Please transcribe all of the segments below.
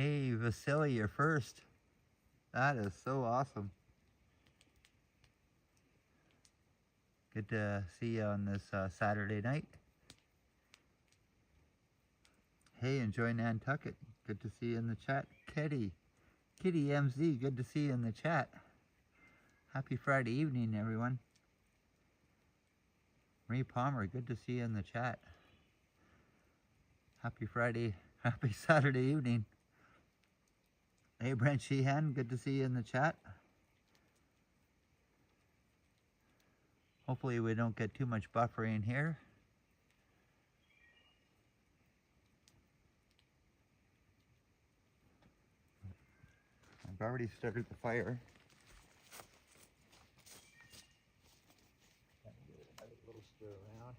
Hey, Vasily, you're first. That is so awesome. Good to see you on this Saturday night. Hey, enjoy Nantucket. Good to see you in the chat. Kitty MZ, good to see you in the chat. Happy Friday evening, everyone. Marie Palmer, good to see you in the chat. Happy Saturday evening. Hey, Brent Sheehan, good to see you in the chat. Hopefully we don't get too much buffering here. I've already started the fire. Give it another little stir around.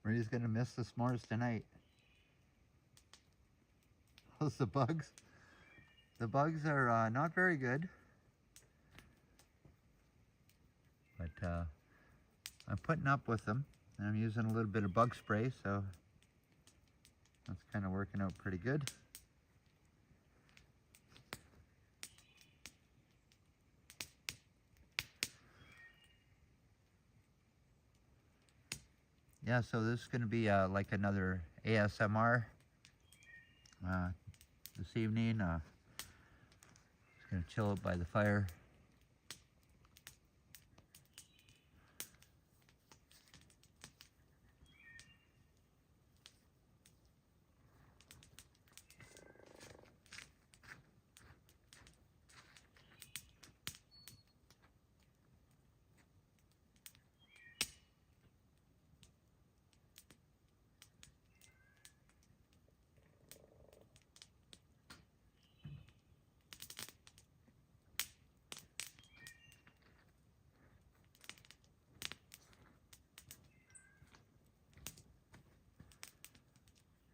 Marie's gonna miss the s'mores tonight. How's the bugs? The bugs are not very good, but I'm putting up with them, and I'm using a little bit of bug spray, so that's kind of working out pretty good. Yeah, so this is going to be like another ASMR this evening. Just going to chill out by the fire.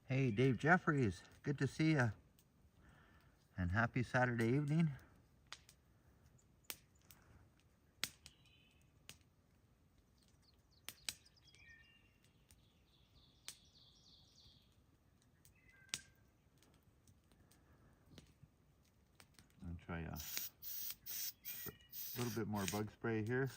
Hey, Dave Jeffries, good to see you. And happy Saturday evening. I'll try a little bit more bug spray here.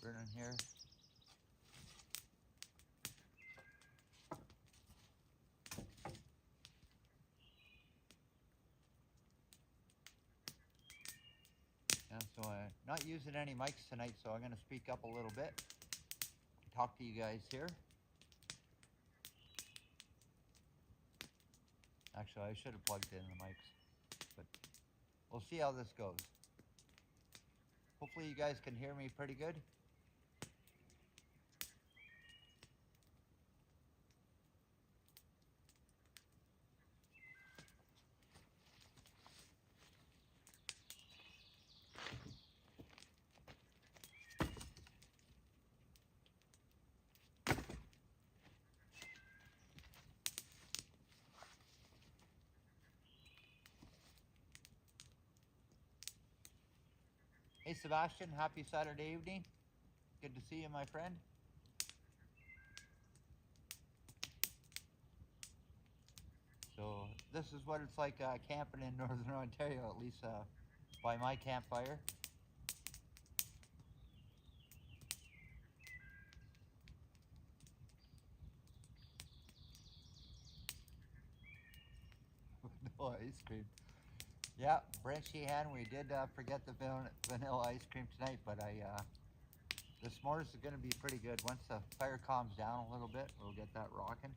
Burn in here. Yeah, so I'm not using any mics tonight, so I'm going to speak up a little bit, talk to you guys here. Actually, I should have plugged in the mics, but we'll see how this goes. Hopefully you guys can hear me pretty good. Hey Sebastian, happy Saturday evening. Good to see you, my friend. So this is what it's like camping in Northern Ontario, at least by my campfire. vanilla ice cream. Yeah, Brent Sheehan, we did forget the vanilla ice cream tonight, but the s'mores is going to be pretty good. Once the fire calms down a little bit, we'll get that rocking.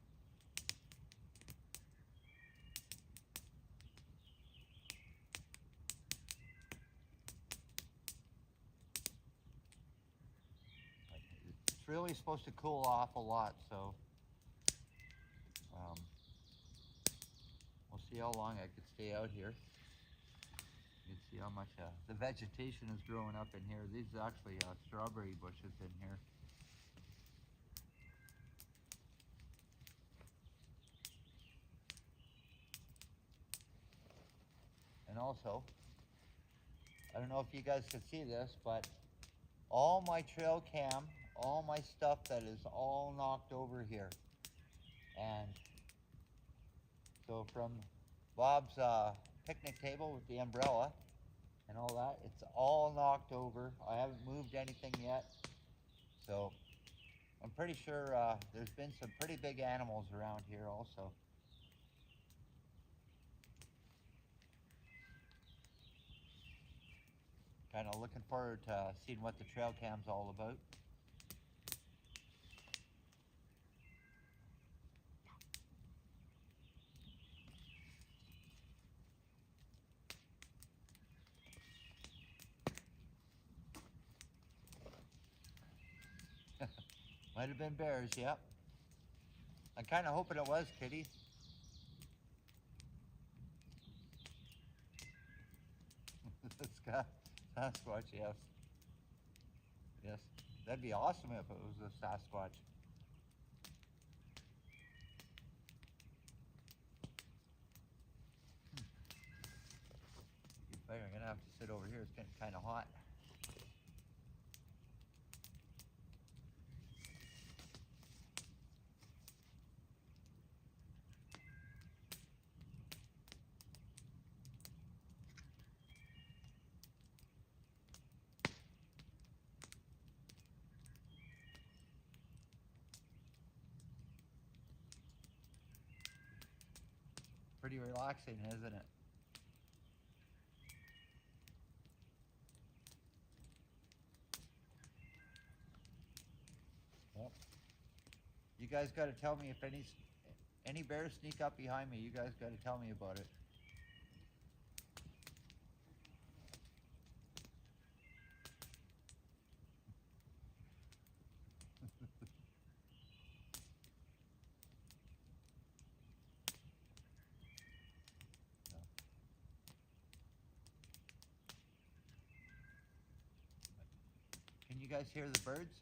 It's really supposed to cool off a lot, so we'll see how long I could stay out here. You can see how much the vegetation is growing up in here. These are actually strawberry bushes in here. And also, I don't know if you guys can see this, but all my trail cam, all my stuff that is all knocked over here. And so from Bob's picnic table with the umbrella and all that, it's all knocked over. I haven't moved anything yet. So I'm pretty sure there's been some pretty big animals around here also. Kind of looking forward to seeing what the trail cam's all about. Might have been bears, yep. I'm kind of hoping it was, Kitty. Sasquatch, yes. Yes, that'd be awesome if it was a Sasquatch. I'm gonna have to sit over here. It's getting kind of hot. Pretty relaxing, isn't it? Yep. You guys got to tell me if any bears sneak up behind me. You guys got to tell me about it. Can you guys hear the birds?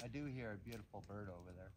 I do hear a beautiful bird over there.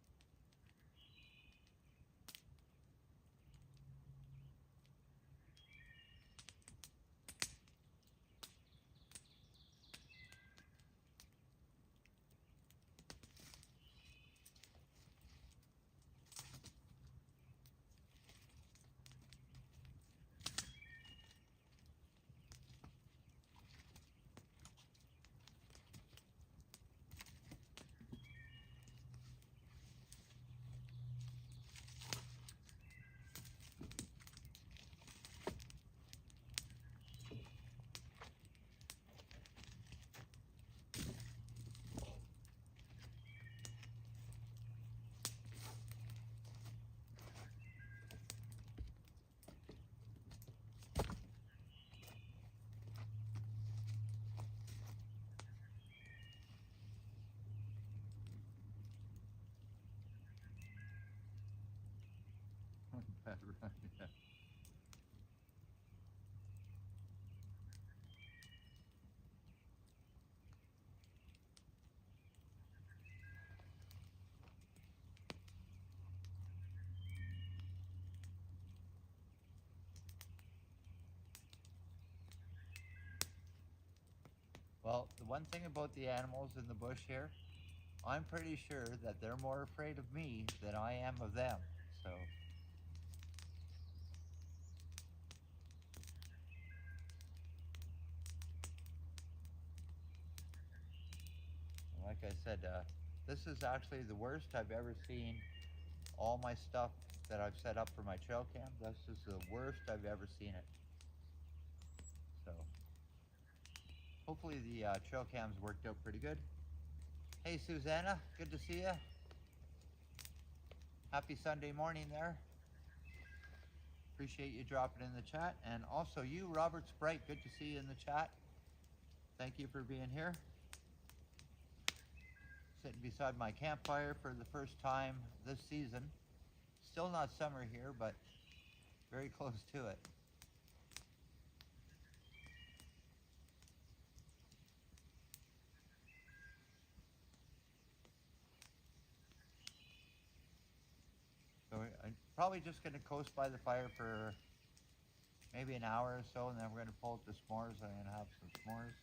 Yeah. Well, the one thing about the animals in the bush here, I'm pretty sure that they're more afraid of me than I am of them. So, like I said, this is actually the worst I've ever seen all my stuff that I've set up for my trail cam. This is the worst I've ever seen it. So, hopefully the trail cam's worked out pretty good. Hey, Susanna, good to see you. Happy Sunday morning there. Appreciate you dropping in the chat. And also you, Robert Sprite, good to see you in the chat. Thank you for being here. Sitting beside my campfire for the first time this season. Still not summer here, but very close to it. So I'm probably just going to coast by the fire for maybe an hour or so, and then we're going to pull out the s'mores. I'm going to have some s'mores.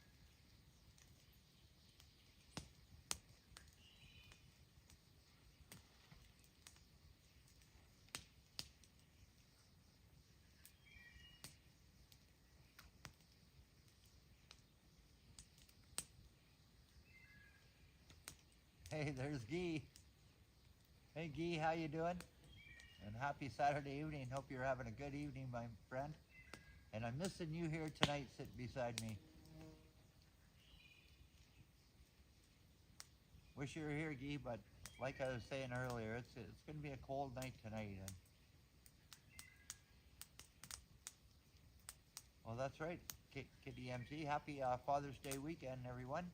Hey, there's Guy. Hey, Guy, how you doing? And happy Saturday evening. Hope you're having a good evening, my friend. And I'm missing you here tonight sitting beside me. Wish you were here, Guy, but like I was saying earlier, it's going to be a cold night tonight. And well, that's right, Kitty MZ. Happy Father's Day weekend, everyone.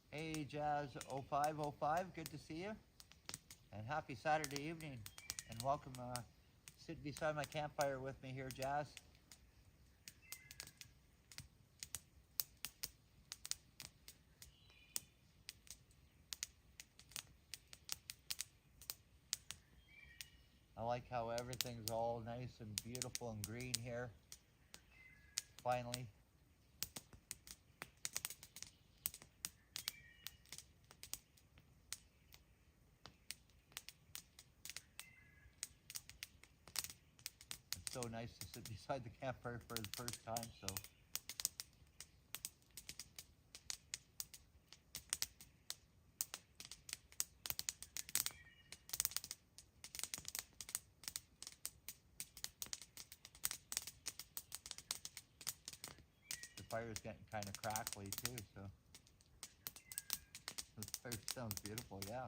Hey, Jazz0505, good to see you. And happy Saturday evening. And welcome, sit beside my campfire with me here, Jazz. I like how everything's all nice and beautiful and green here. Finally. It's so nice to sit beside the campfire for the first time, so. The fire's getting kind of crackly too, so. The fire sounds beautiful, yeah.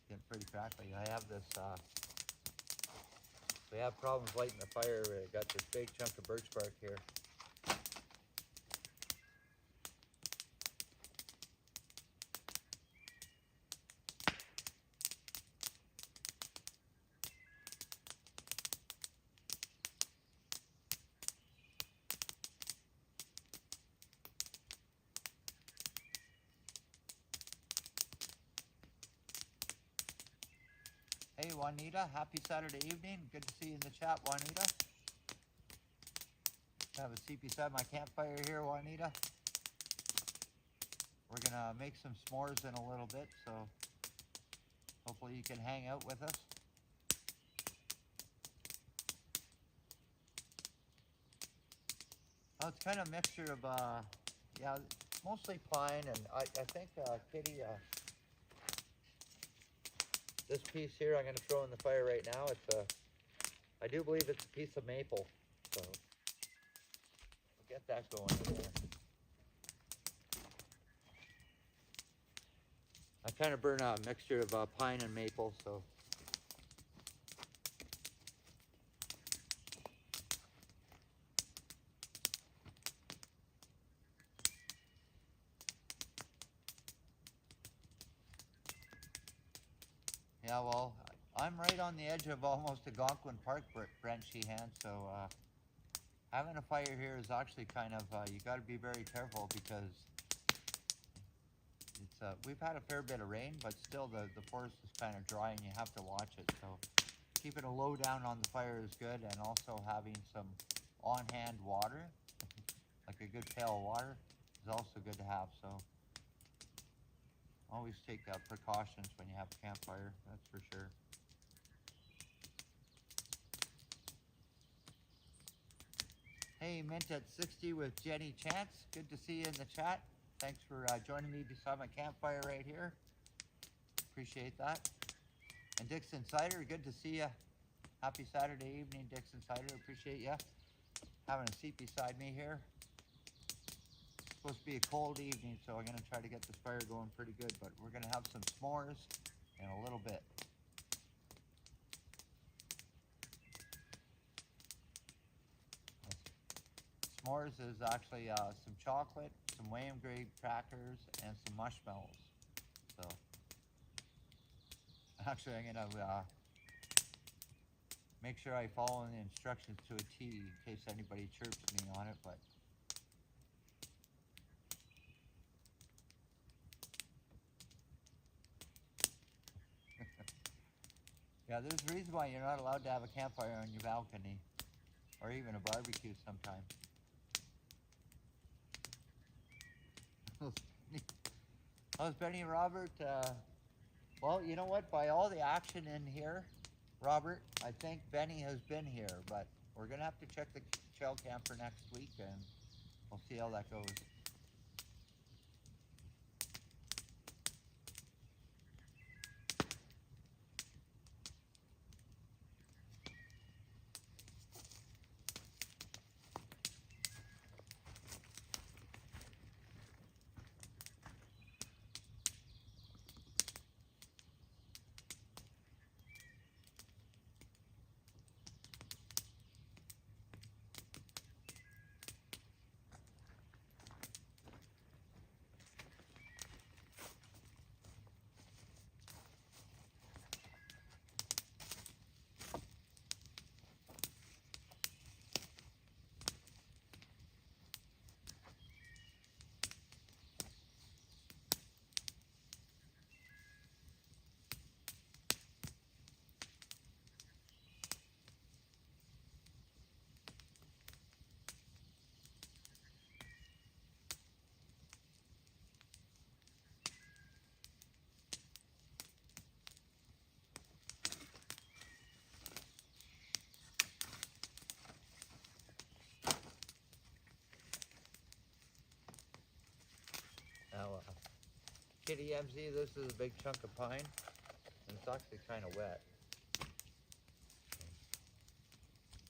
Getting pretty crackly. I have this, we have problems lighting the fire. We got this big chunk of birch bark here. Hey, Juanita, happy Saturday evening. Good to see you in the chat, Juanita. Have a seat beside my campfire here, Juanita. We're gonna make some s'mores in a little bit, so hopefully you can hang out with us. Oh, it's kind of a mixture of, yeah, mostly pine, and I think, Kitty, this piece here I'm going to throw in the fire right now. It's I do believe it's a piece of maple, so we'll get that going in there. I kind of burn a mixture of pine and maple, so. Yeah, well, I'm right on the edge of almost Algonquin Park, Brent Sheehan, so having a fire here is actually kind of, you got to be very careful because it's, we've had a fair bit of rain, but still the forest is kind of dry and you have to watch it. So keeping a low down on the fire is good, and also having some on-hand water, like a good pail of water, is also good to have. So always take precautions when you have a campfire, that's for sure. Hey, Mint at 60 with Jenny Chance. Good to see you in the chat. Thanks for joining me beside my campfire right here. Appreciate that. And Dixon Cider, good to see you. Happy Saturday evening, Dixon Cider. Appreciate you having a seat beside me here. It's supposed to be a cold evening, so I'm going to try to get this fire going pretty good, but we're going to have some s'mores in a little bit. S'mores is actually some chocolate, some Wham grade crackers, and some marshmallows. So, actually, I'm gonna make sure I follow the instructions to a T in case anybody chirps me on it. But yeah, there's a reason why you're not allowed to have a campfire on your balcony, or even a barbecue sometime. How's Benny and Robert? Well, you know what? By all the action in here, Robert, I think Benny has been here, but we're going to have to check the trail cam for next week, and we'll see how that goes. Now, Kitty MZ, this is a big chunk of pine, and it's actually kind of wet.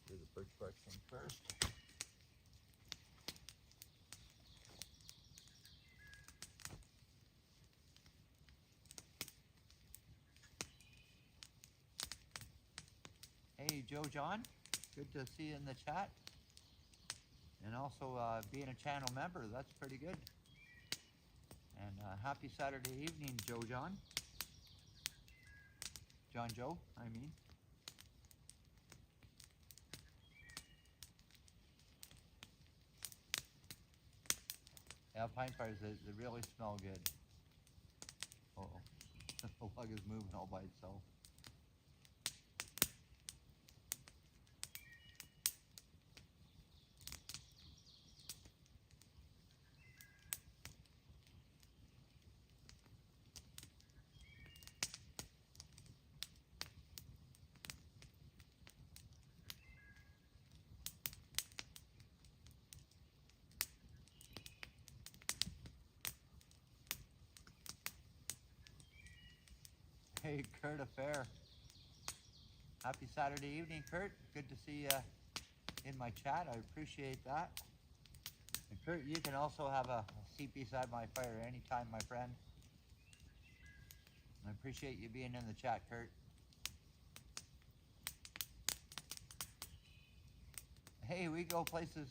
Do the birch bark thing first. Hey, Joe John, good to see you in the chat. And also being a channel member, that's pretty good. And happy Saturday evening, Joe John. John Joe, I mean. Yeah, pine fires, they really smell good. Uh-oh, the lug is moving all by itself. Hey, Kurt Affair. Happy Saturday evening, Kurt. Good to see you in my chat. I appreciate that. And Kurt, you can also have a seat beside my fire anytime, my friend. I appreciate you being in the chat, Kurt. Hey, We Go Places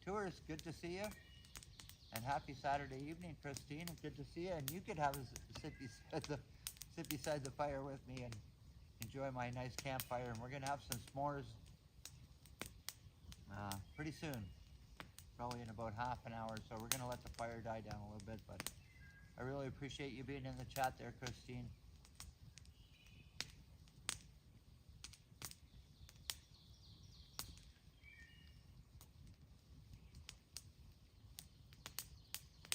Tours. Good to see you. And happy Saturday evening, Christine. Good to see you. And you could have a sit beside the sit beside the fire with me and enjoy my nice campfire. And we're gonna have some s'mores pretty soon, probably in about half an hour. So we're gonna let the fire die down a little bit, but I really appreciate you being in the chat there, Christine.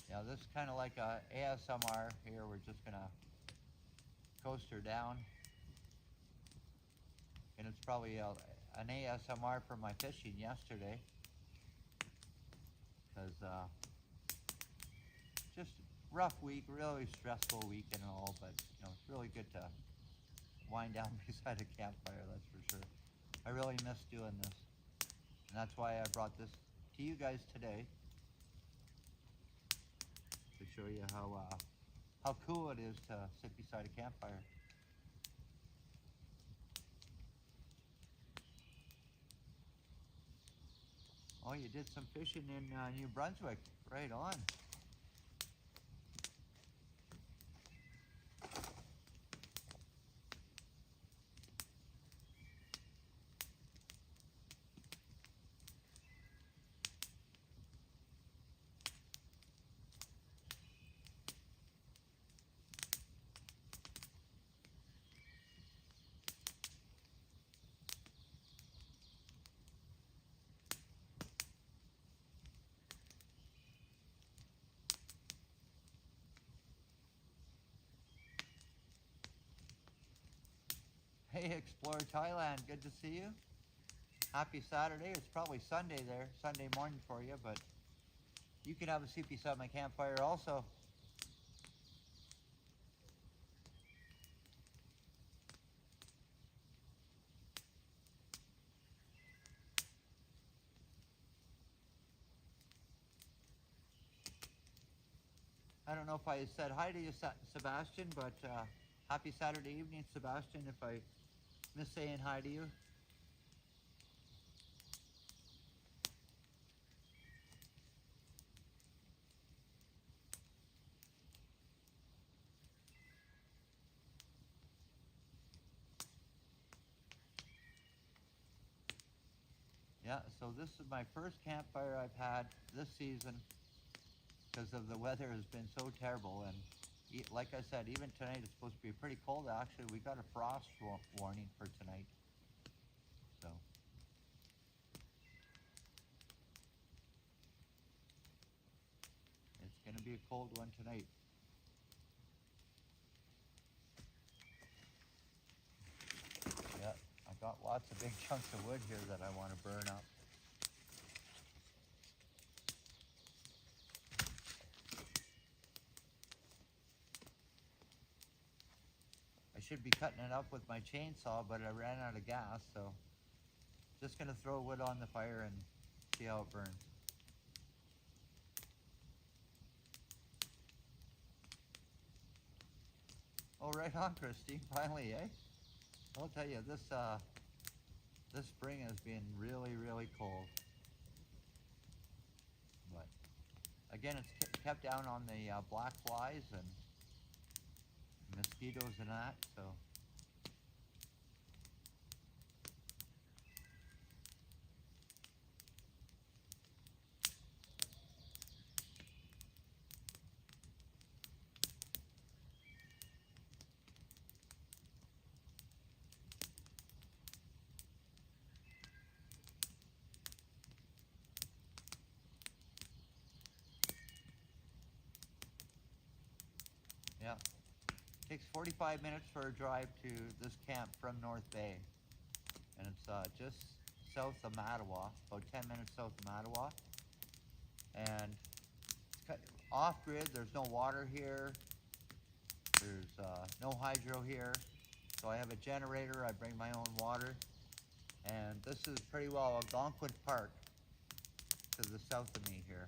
Yeah, this is kind of like a ASMR here. We're just gonna coast her down. And it's probably an ASMR for my fishing yesterday. Because just rough week, really stressful week and all, but you know, it's really good to wind down beside a campfire, that's for sure. I really miss doing this. And that's why I brought this to you guys today. To show you how cool it is to sit beside a campfire. Oh, you did some fishing in New Brunswick. Right on. Hey, Explore Thailand, good to see you. Happy Saturday. It's probably Sunday there, Sunday morning for you, but you can have a seat beside my campfire also. I don't know if I said hi to you, Sebastian, but happy Saturday evening, Sebastian, if I miss saying hi to you. Yeah, so this is my first campfire I've had this season because of the weather has been so terrible. And like I said, even tonight it's supposed to be pretty cold. Actually, we got a frost warning for tonight. So it's going to be a cold one tonight. Yeah, I've got lots of big chunks of wood here that I want to burn up. I should be cutting it up with my chainsaw, but I ran out of gas, so just gonna throw wood on the fire and see how it burns. Oh, right on, Christine, finally, eh? I'll tell you, this spring has been really, really cold. But again, it's kept down on the black flies and mosquitoes and that, so. Yeah, takes 45 minutes for a drive to this camp from North Bay. And it's just south of Mattawa, about 10 minutes south of Mattawa. And it's off-grid, there's no water here. There's no hydro here. So I have a generator, I bring my own water. And this is pretty well Algonquin Park to the south of me here.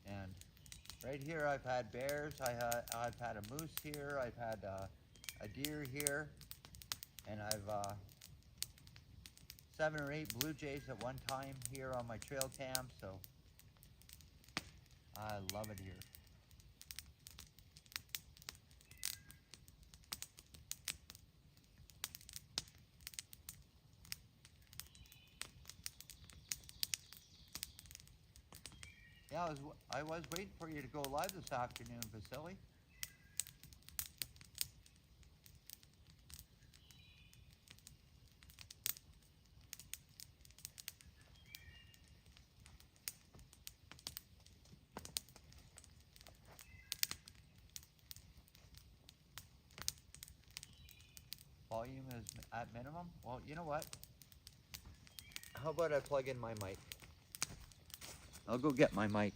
And right here I've had bears, I've had a moose here, I've had a deer here, and I've 7 or 8 blue jays at one time here on my trail cam, so I love it here. Yeah, I was waiting for you to go live this afternoon, Vasily. Volume is at minimum. Well, you know what? How about I plug in my mic? I'll go get my mic.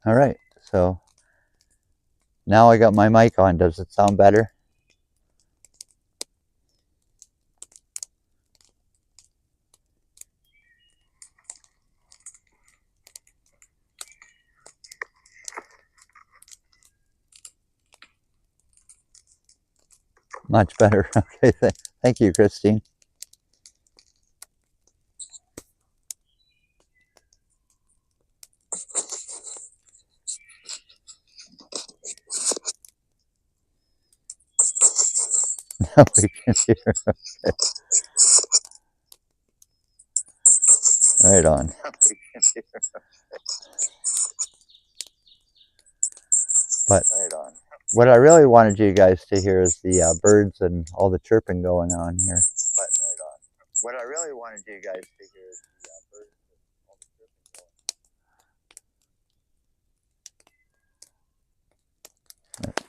All right, so now I got my mic on. Does it sound better? Much better. Okay, thank you, Christine. Now we can hear. Okay. Right on. But what I really wanted you guys to hear is the birds and all the chirping going on here. But what I really wanted you guys to hear is the birds and all the chirping going on.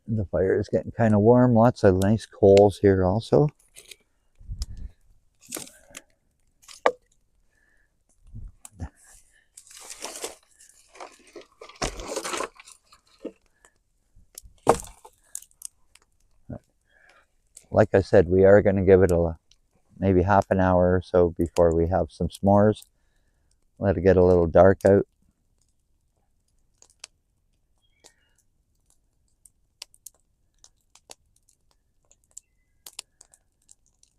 The fire is getting kind of warm. Lots of nice coals here also. Like I said, we are going to give it maybe half an hour or so before we have some s'mores. Let it get a little dark out.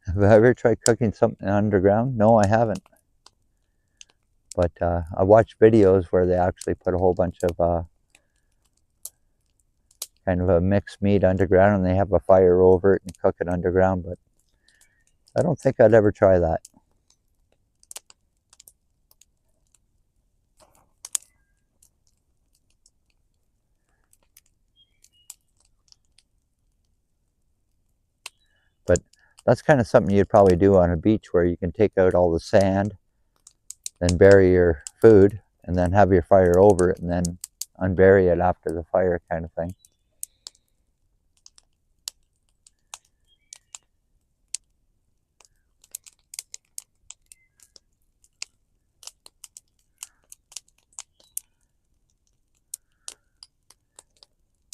Have I ever tried cooking something underground? No, I haven't. But I watched videos where they actually put a whole bunch of kind of a mixed meat underground, and they have a fire over it and cook it underground, but I don't think I'd ever try that. But that's kind of something you'd probably do on a beach, where you can take out all the sand, then bury your food, and then have your fire over it, and then unbury it after the fire, kind of thing.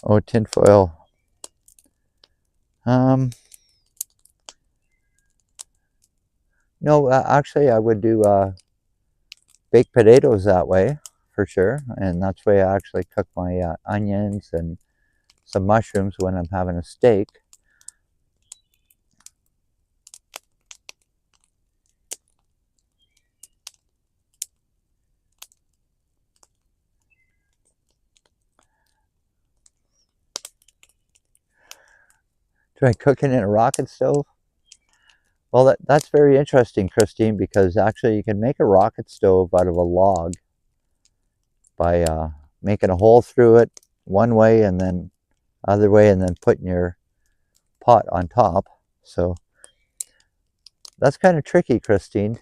Oh, tinfoil. No, actually I would do baked potatoes that way, for sure. And that's the way I actually cook my onions and some mushrooms when I'm having a steak. Try cooking in a rocket stove. Well, that's very interesting, Christine, because actually you can make a rocket stove out of a log by making a hole through it one way and then other way, and then putting your pot on top. So that's kind of tricky, Christine.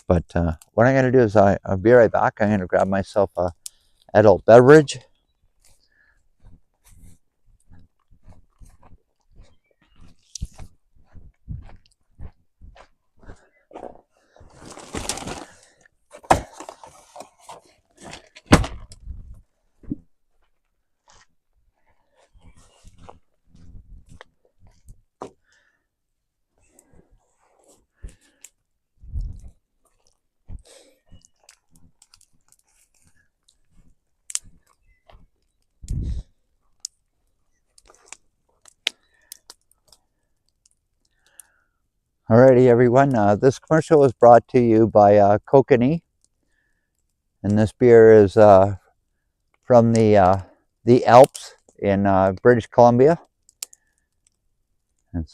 But what I'm going to do is I'll be right back. I'm going to grab myself a adult beverage. Alrighty, everyone. This commercial was brought to you by Kokanee, and this beer is from the Alps in British Columbia, and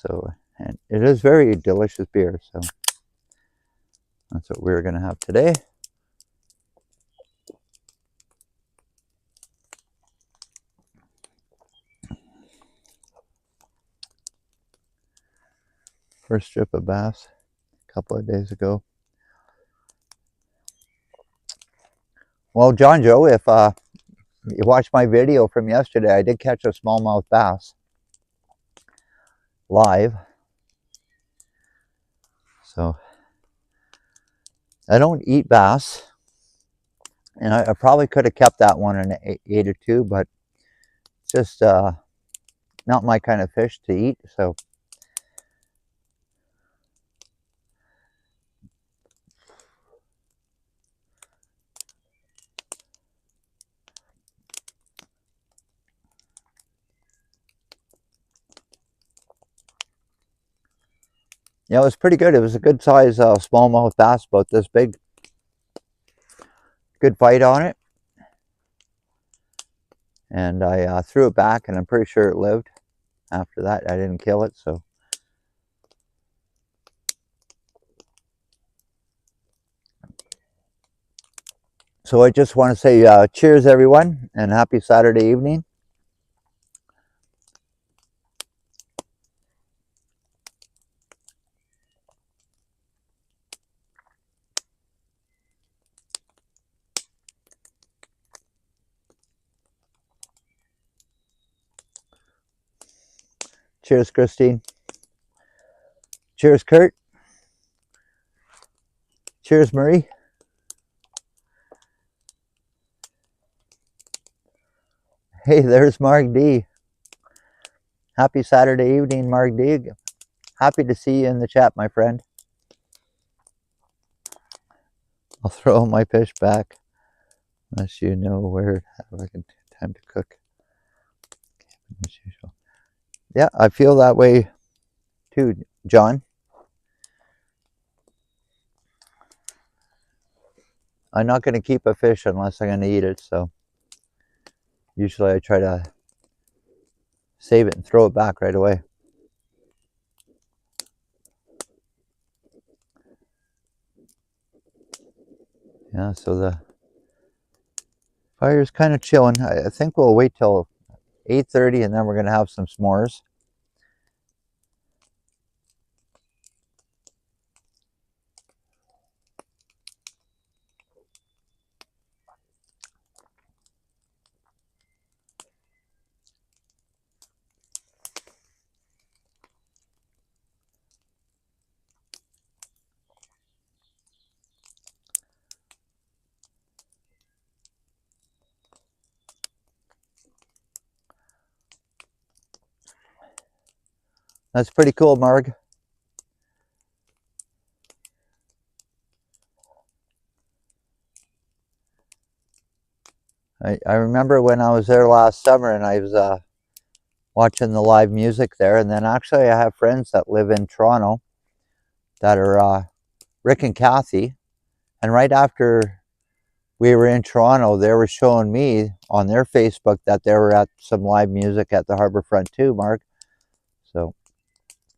it is very delicious beer. So that's what we're going to have today. First strip of bass a couple of days ago. Well, John Joe, if you watched my video from yesterday, I did catch a smallmouth bass live. So I don't eat bass, and I probably could have kept that one an 8 or 2, but it's just not my kind of fish to eat. So yeah, it was pretty good. It was a good size smallmouth bass, about this big. Good bite on it, and I threw it back, and I'm pretty sure it lived. After that, I didn't kill it. So I just want to say cheers, everyone, and happy Saturday evening. Cheers, Christine. Cheers, Kurt. Cheers, Marie. Hey, there's Mark D. Happy Saturday evening, Mark D. Happy to see you in the chat, my friend. I'll throw my fish back unless you know where I can time to cook. As usual. Yeah, I feel that way too, John. I'm not going to keep a fish unless I'm going to eat it, so usually I try to save it and throw it back right away. Yeah, so the fire's kind of chilling. I think we'll wait till 8:30 and then we're going to have some s'mores. That's pretty cool, Marg. I remember when I was there last summer and I was watching the live music there. And then actually I have friends that live in Toronto that are Rick and Kathy. And right after we were in Toronto, they were showing me on their Facebook that they were at some live music at the Harbourfront too, Mark. So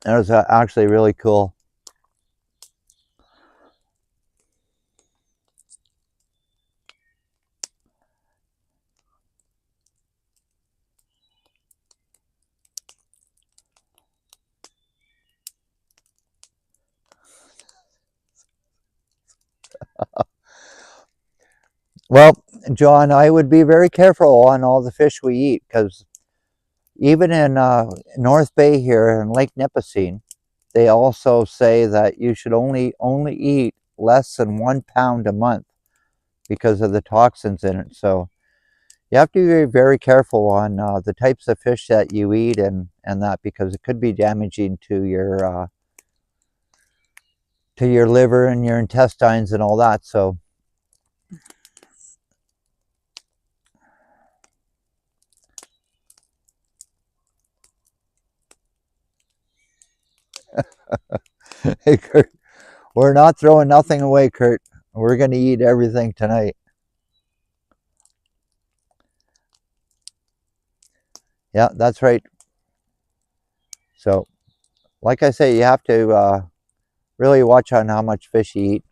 that was actually really cool. Well, John, I would be very careful on all the fish we eat because even in North Bay here in Lake Nipissing, they also say that you should only eat less than 1 pound a month because of the toxins in it. So you have to be very, very careful on the types of fish that you eat and that because it could be damaging to your liver and your intestines and all that. So hey, Kurt, we're not throwing nothing away, Kurt. We're going to eat everything tonight. Yeah, that's right. So, like I say, you have to really watch on how much fish you eat.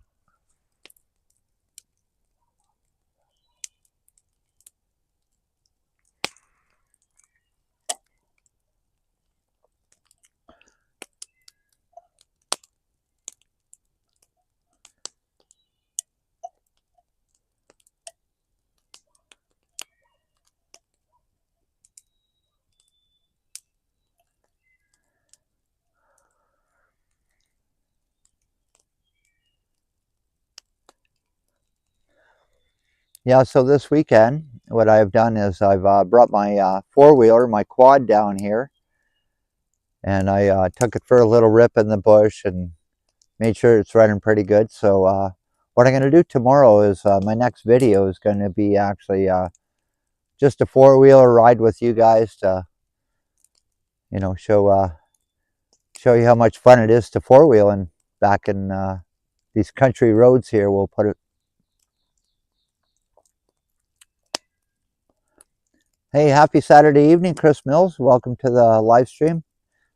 Yeah, so this weekend, what I've done is I've brought my four-wheeler, my quad down here, and I took it for a little rip in the bush and made sure it's running pretty good. So what I'm going to do tomorrow is my next video is going to be actually just a four-wheeler ride with you guys to, show you how much fun it is to four-wheeling back in these country roads here. We'll put it. Hey, happy Saturday evening, Chris Mills. Welcome to the live stream,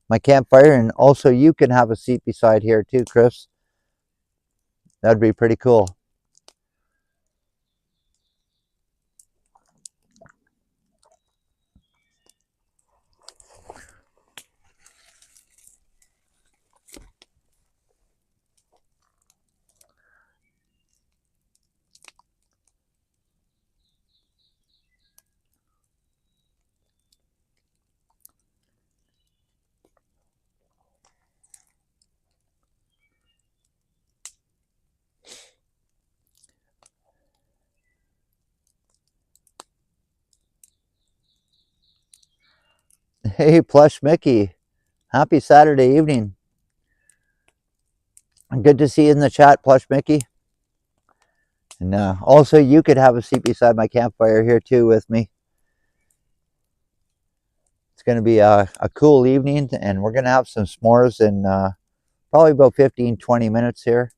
my campfire, and also you can have a seat beside here too, Chris. That'd be pretty cool. Hey, Plush Mickey. Happy Saturday evening. Good to see you in the chat, Plush Mickey. And also, you could have a seat beside my campfire here too with me. It's going to be a cool evening, and we're going to have some s'mores in probably about 15-20 minutes here.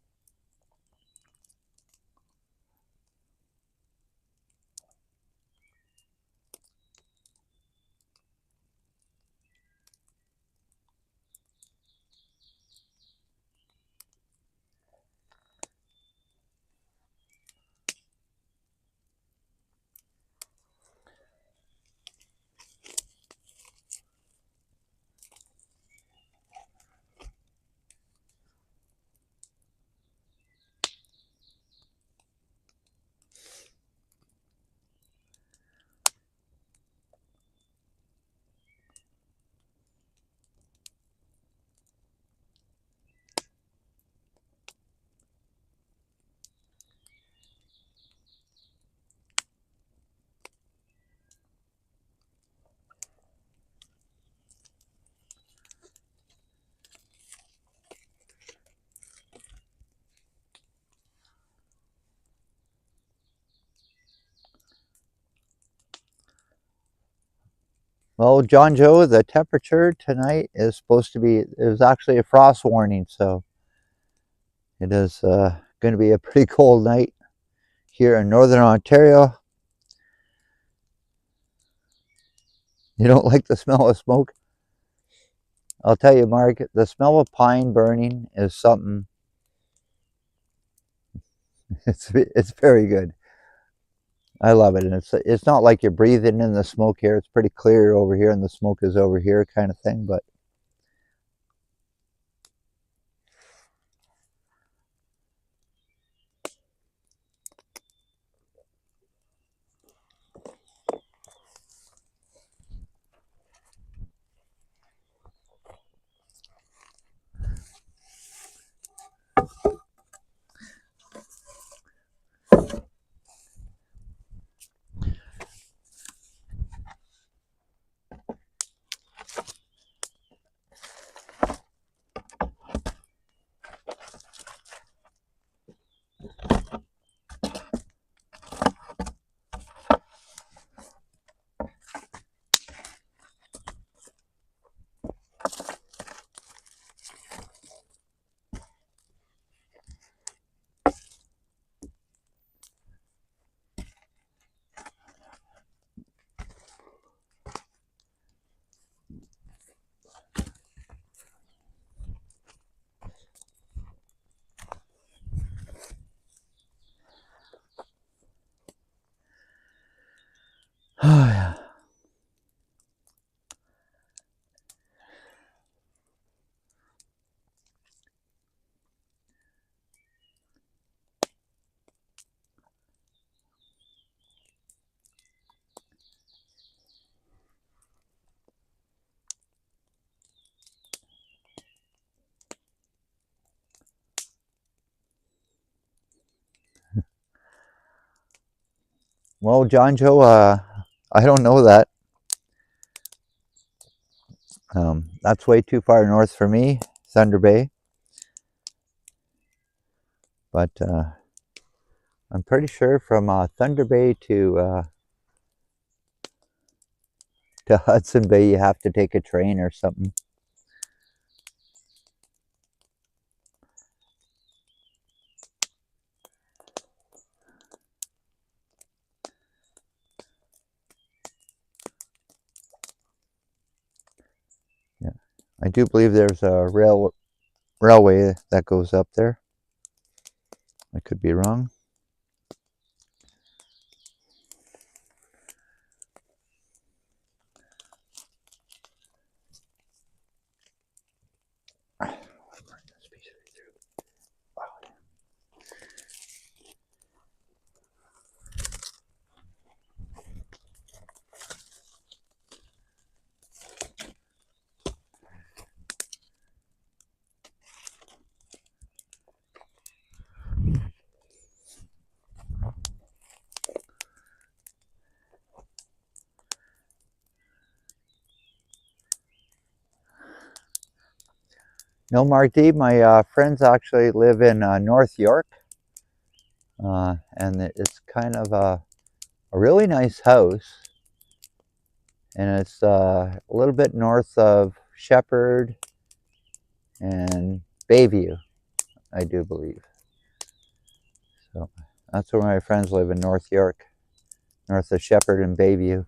Well, John Joe, the temperature tonight is supposed to be, it was actually a frost warning, so it is going to be a pretty cold night here in Northern Ontario. You don't like the smell of smoke? I'll tell you, Mark, the smell of pine burning is something, it's very good. I love it, and it's not like you're breathing in the smoke here. It's pretty clear over here, and the smoke is over here, kind of thing. But oh yeah. Well, John Joe, I don't know that. That's way too far north for me, Thunder Bay. But I'm pretty sure from Thunder Bay to Hudson Bay, you have to take a train or something. Yeah, I do believe there's a railway that goes up there. I could be wrong. No, Marty, my friends actually live in North York, and it's kind of a really nice house, and it's a little bit north of Shepherd and Bayview, I do believe. So that's where my friends live, in North York, north of Shepherd and Bayview.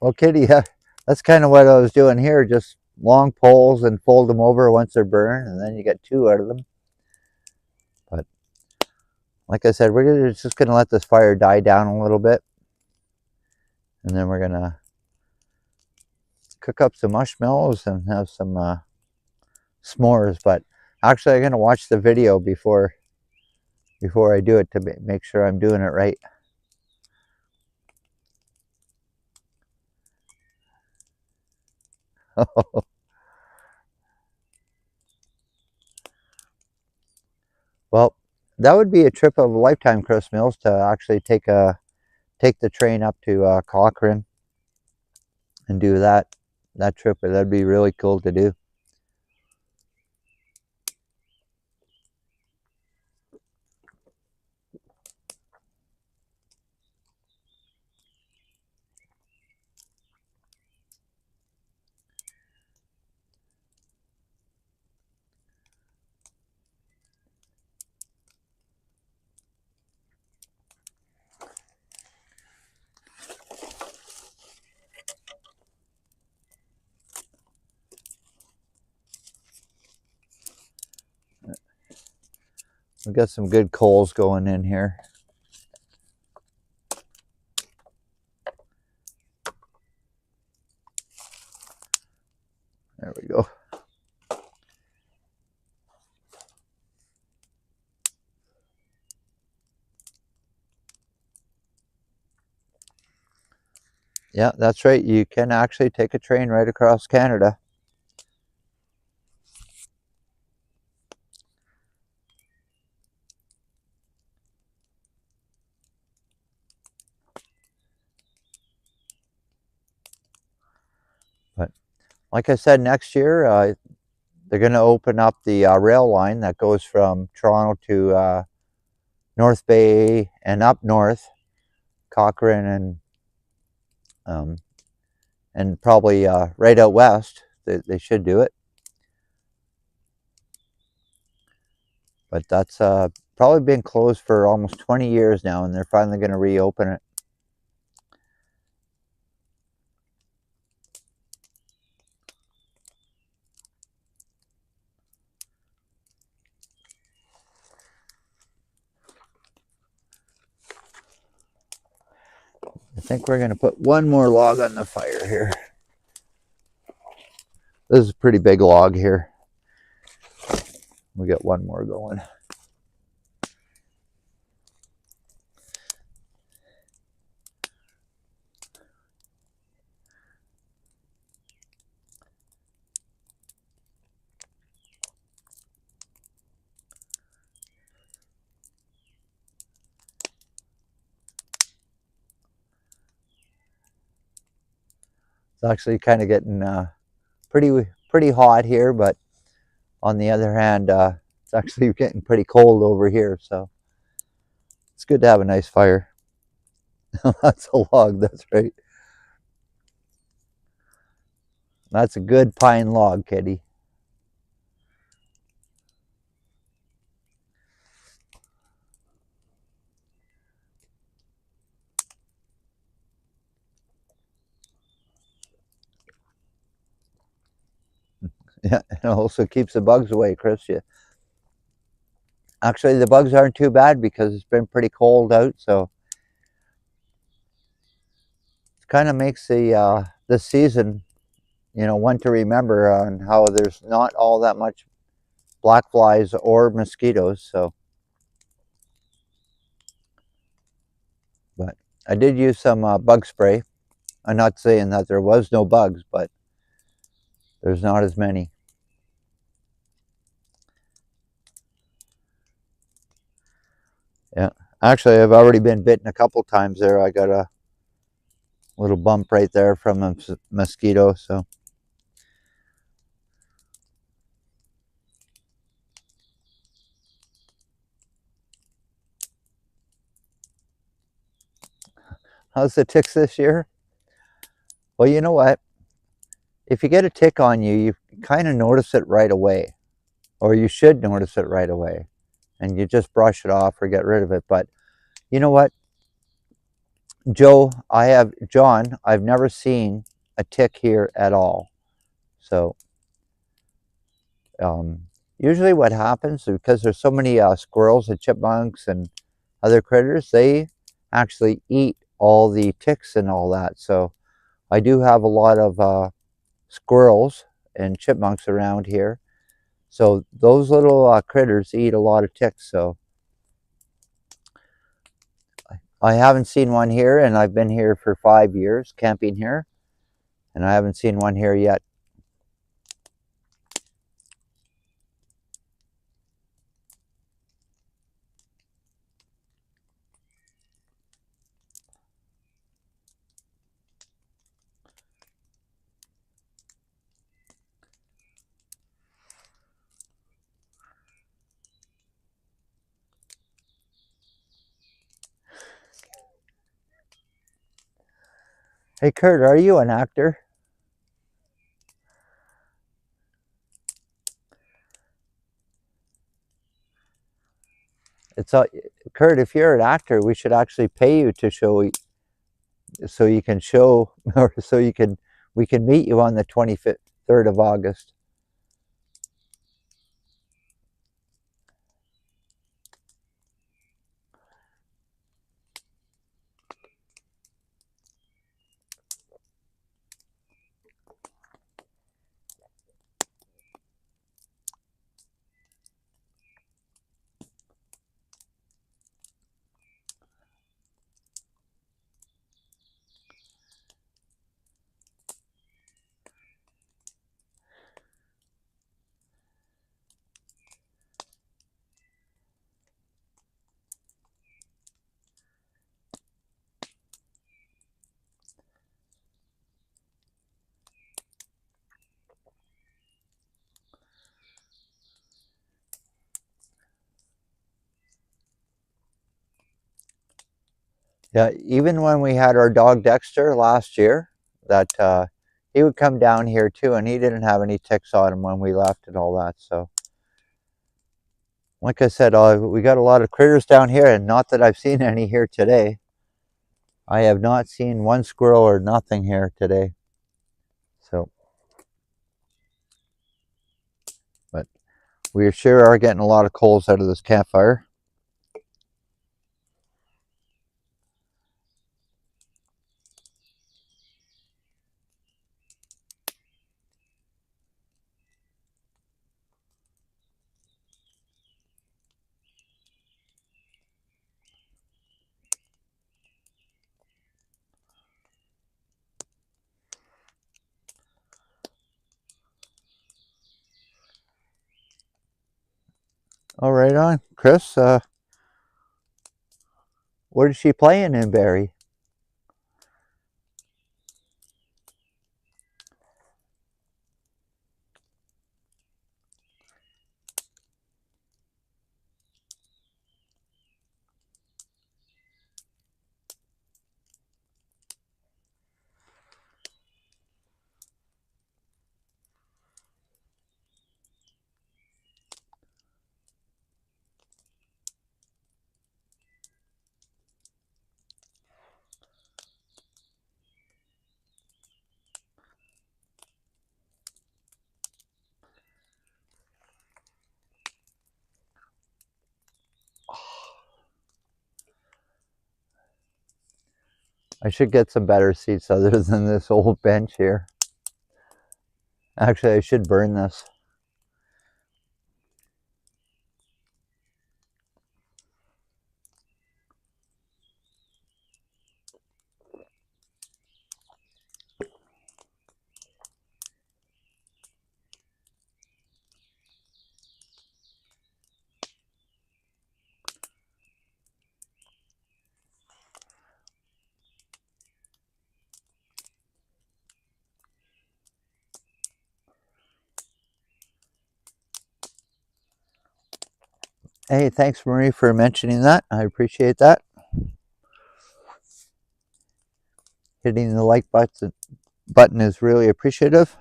Well, Kitty, that's kind of what I was doing here, just long poles and fold them over once they're burned, and then you get two out of them. But like I said, we're just going to let this fire die down a little bit, and then we're going to cook up some marshmallows and have some s'mores. But Actually, I'm gonna watch the video before I do it to make sure I'm doing it right. Well, that would be a trip of a lifetime, Chris Mills, to actually take the train up to Cochrane and do that trip. That'd be really cool to do. We've got some good coals going in here. There we go. Yeah, that's right. You can actually take a train right across Canada. But like I said, next year they're going to open up the rail line that goes from Toronto to North Bay and up north, Cochrane and probably right out west. They should do it. But that's probably been closed for almost 20 years now, and they're finally going to reopen it. I think we're going to put one more log on the fire here. This is a pretty big log here. We got one more going. It's actually kind of getting pretty hot here, but on the other hand, it's actually getting pretty cold over here, so it's good to have a nice fire. That's a log, that's right. That's a good pine log, Kitty. Yeah, it also keeps the bugs away, Chris. Yeah. Actually, the bugs aren't too bad because it's been pretty cold out, so it kind of makes the season, one to remember on how there's not all that much black flies or mosquitoes. So, but I did use some bug spray. I'm not saying that there was no bugs, but there's not as many. Yeah, actually, I've already been bitten a couple times there. I got a little bump right there from a mosquito, so. How's the ticks this year? Well, you know what? If you get a tick on you, you kind of notice it right away, or you should notice it right away, and you just brush it off or get rid of it. But you know what, John, I've never seen a tick here at all. So usually what happens is because there's so many squirrels and chipmunks and other critters, they actually eat all the ticks and all that. So I do have a lot of squirrels and chipmunks around here, So those little critters eat a lot of ticks. So I haven't seen one here, and I've been here for 5 years camping here, and I haven't seen one here yet. Hey Kurt, are you an actor? It's Kurt, if you're an actor, we should actually pay you to show, so you can show, or so you can, we can meet you on the 23rd of August. Yeah, even when we had our dog Dexter last year, that he would come down here too, and he didn't have any ticks on him when we left and all that. So, like I said, we got a lot of critters down here, and not that I've seen any here today. I have not seen one squirrel or nothing here today. So, but we sure are getting a lot of coals out of this campfire. All right on, Chris. What is she playing in, Barry? I should get some better seats other than this old bench here. Actually, I should burn this. Hey, thanks Marie for mentioning that. I appreciate that. Hitting the like button is really appreciative.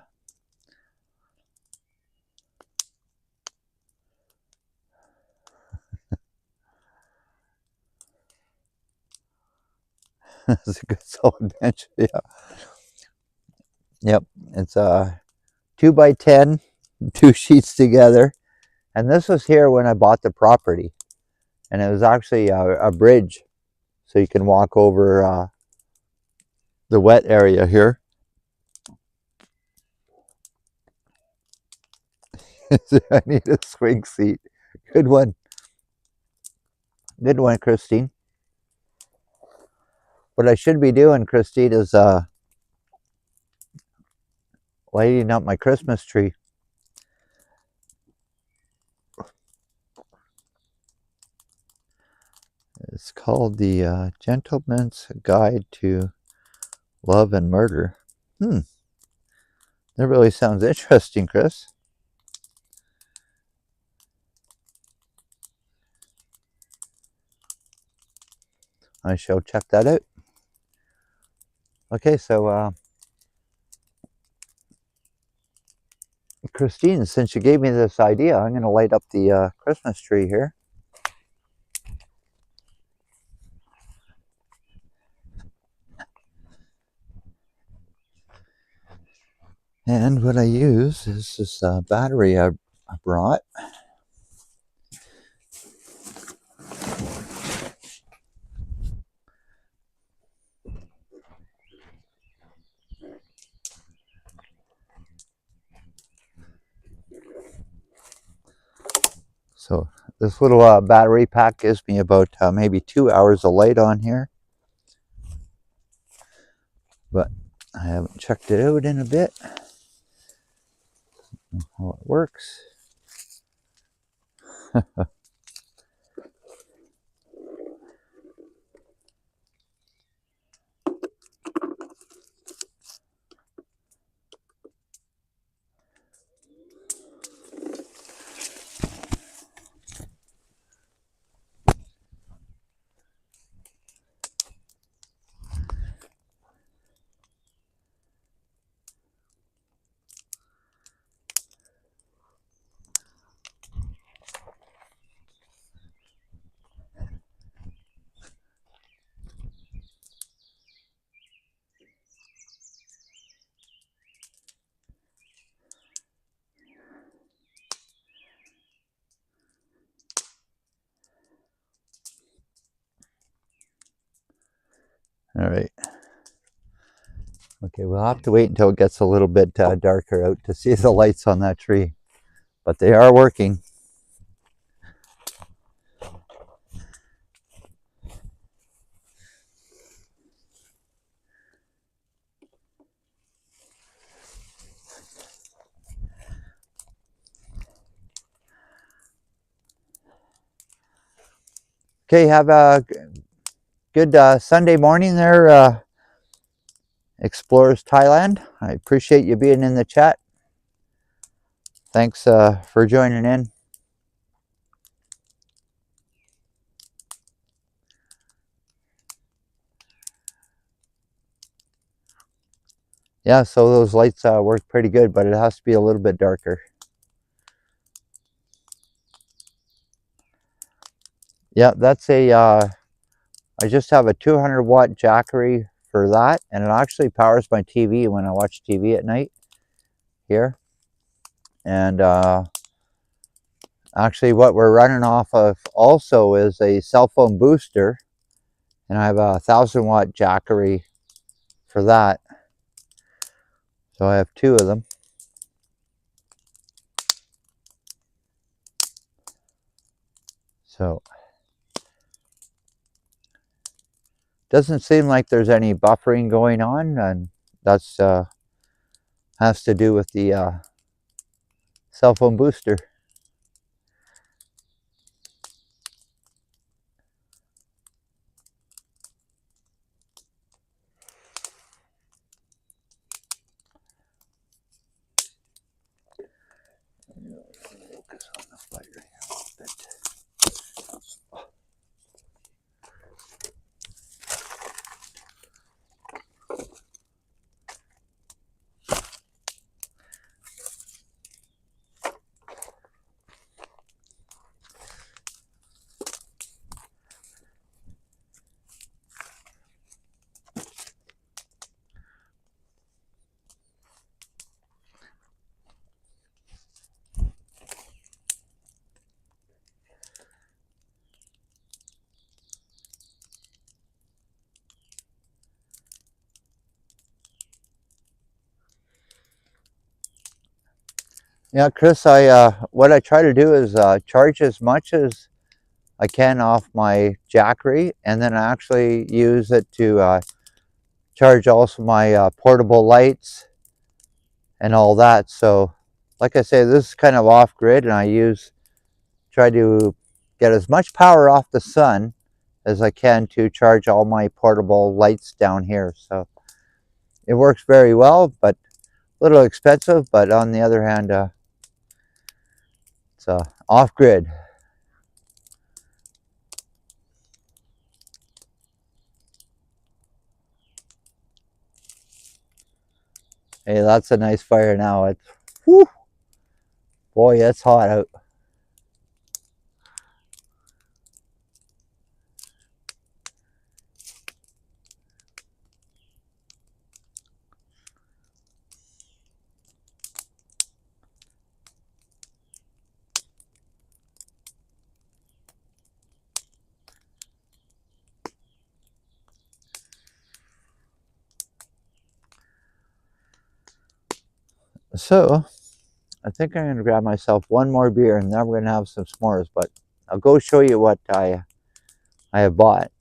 It's a good solid bench. Yeah. Yep. It's a 2x10, 2 sheets together. And this was here when I bought the property. And it was actually a bridge, so you can walk over the wet area here. I need a swing seat. Good one. Good one, Christine. What I should be doing, Christine, is lighting up my Christmas tree. It's called The Gentleman's Guide to Love and Murder. That really sounds interesting, Chris. I shall check that out. Okay, so Christine, since you gave me this idea, I'm going to light up the Christmas tree here. And what I use is this battery I brought. So this little battery pack gives me about maybe 2 hours of light on here. But I haven't checked it out in a bit. How it works. All right. Okay, we'll have to wait until it gets a little bit darker out to see the lights on that tree. But they are working. Okay, have a good Sunday morning there, Explorers Thailand. I appreciate you being in the chat. Thanks for joining in. Yeah, so those lights work pretty good, but it has to be a little bit darker. Yeah, that's I just have a 200 watt Jackery for that, and it actually powers my TV when I watch TV at night here. And actually what we're running off of also is a cell phone booster, and I have a 1000 watt Jackery for that. So I have two of them. So doesn't seem like there's any buffering going on, and that's has to do with the cell phone booster. Focus on the fire here a little bit. Yeah, Chris, what I try to do is charge as much as I can off my Jackery, and then I actually use it to charge also my portable lights and all that. So, like I say, this is kind of off grid, and try to get as much power off the sun as I can to charge all my portable lights down here. So it works very well, but a little expensive. But on the other hand, it's off grid. Hey, that's a nice fire now. It's, whew, boy, it's hot out. So I think I'm gonna grab myself one more beer, and then we're gonna have some s'mores. But I'll go show you what I have bought.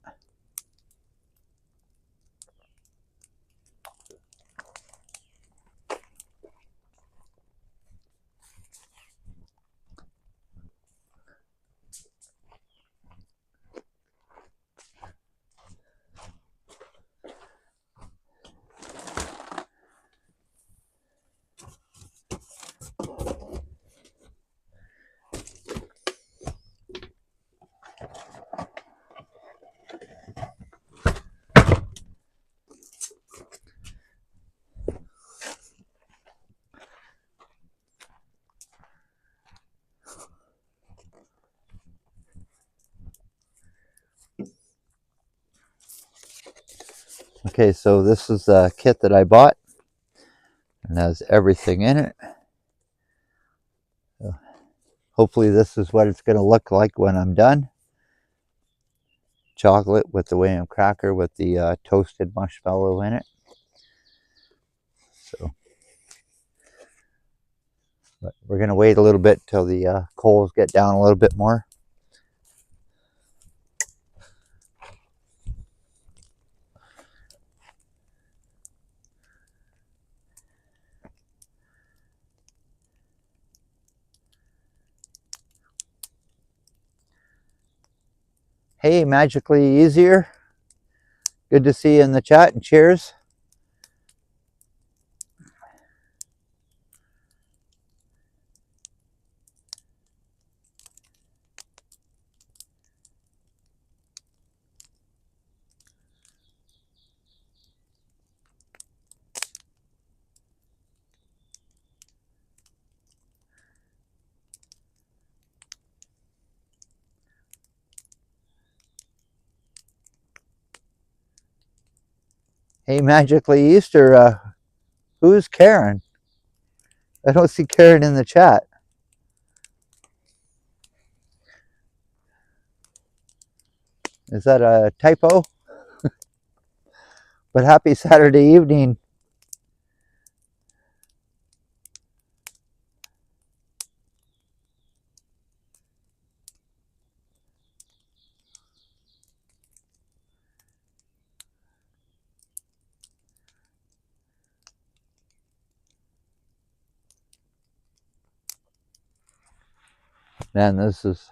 Okay, so this is the kit that I bought, and has everything in it. So hopefully this is what it's going to look like when I'm done. Chocolate with the Wham cracker with the toasted marshmallow in it. So, but we're going to wait a little bit till the coals get down a little bit more. Hey, Magically Easier. Good to see you in the chat, and cheers. Hey, Magically Easter. Who's Karen? I don't see Karen in the chat. Is that a typo? But happy Saturday evening. Man, this is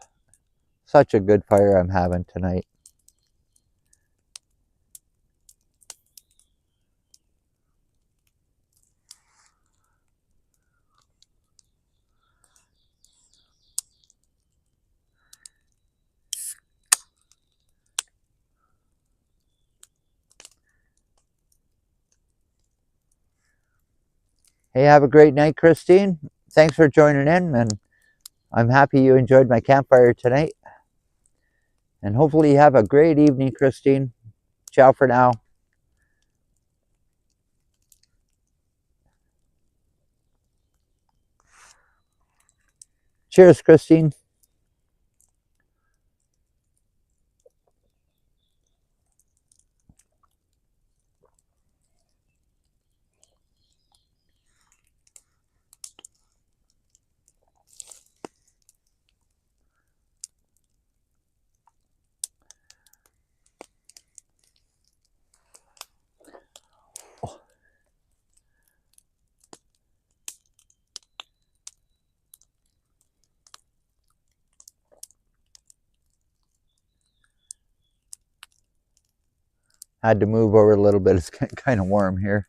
such a good fire I'm having tonight. Hey, have a great night, Christine. Thanks for joining in, and I'm happy you enjoyed my campfire tonight. And hopefully you have a great evening, Christine. Ciao for now. Cheers, Christine. Had to move over a little bit. It's kind of warm here.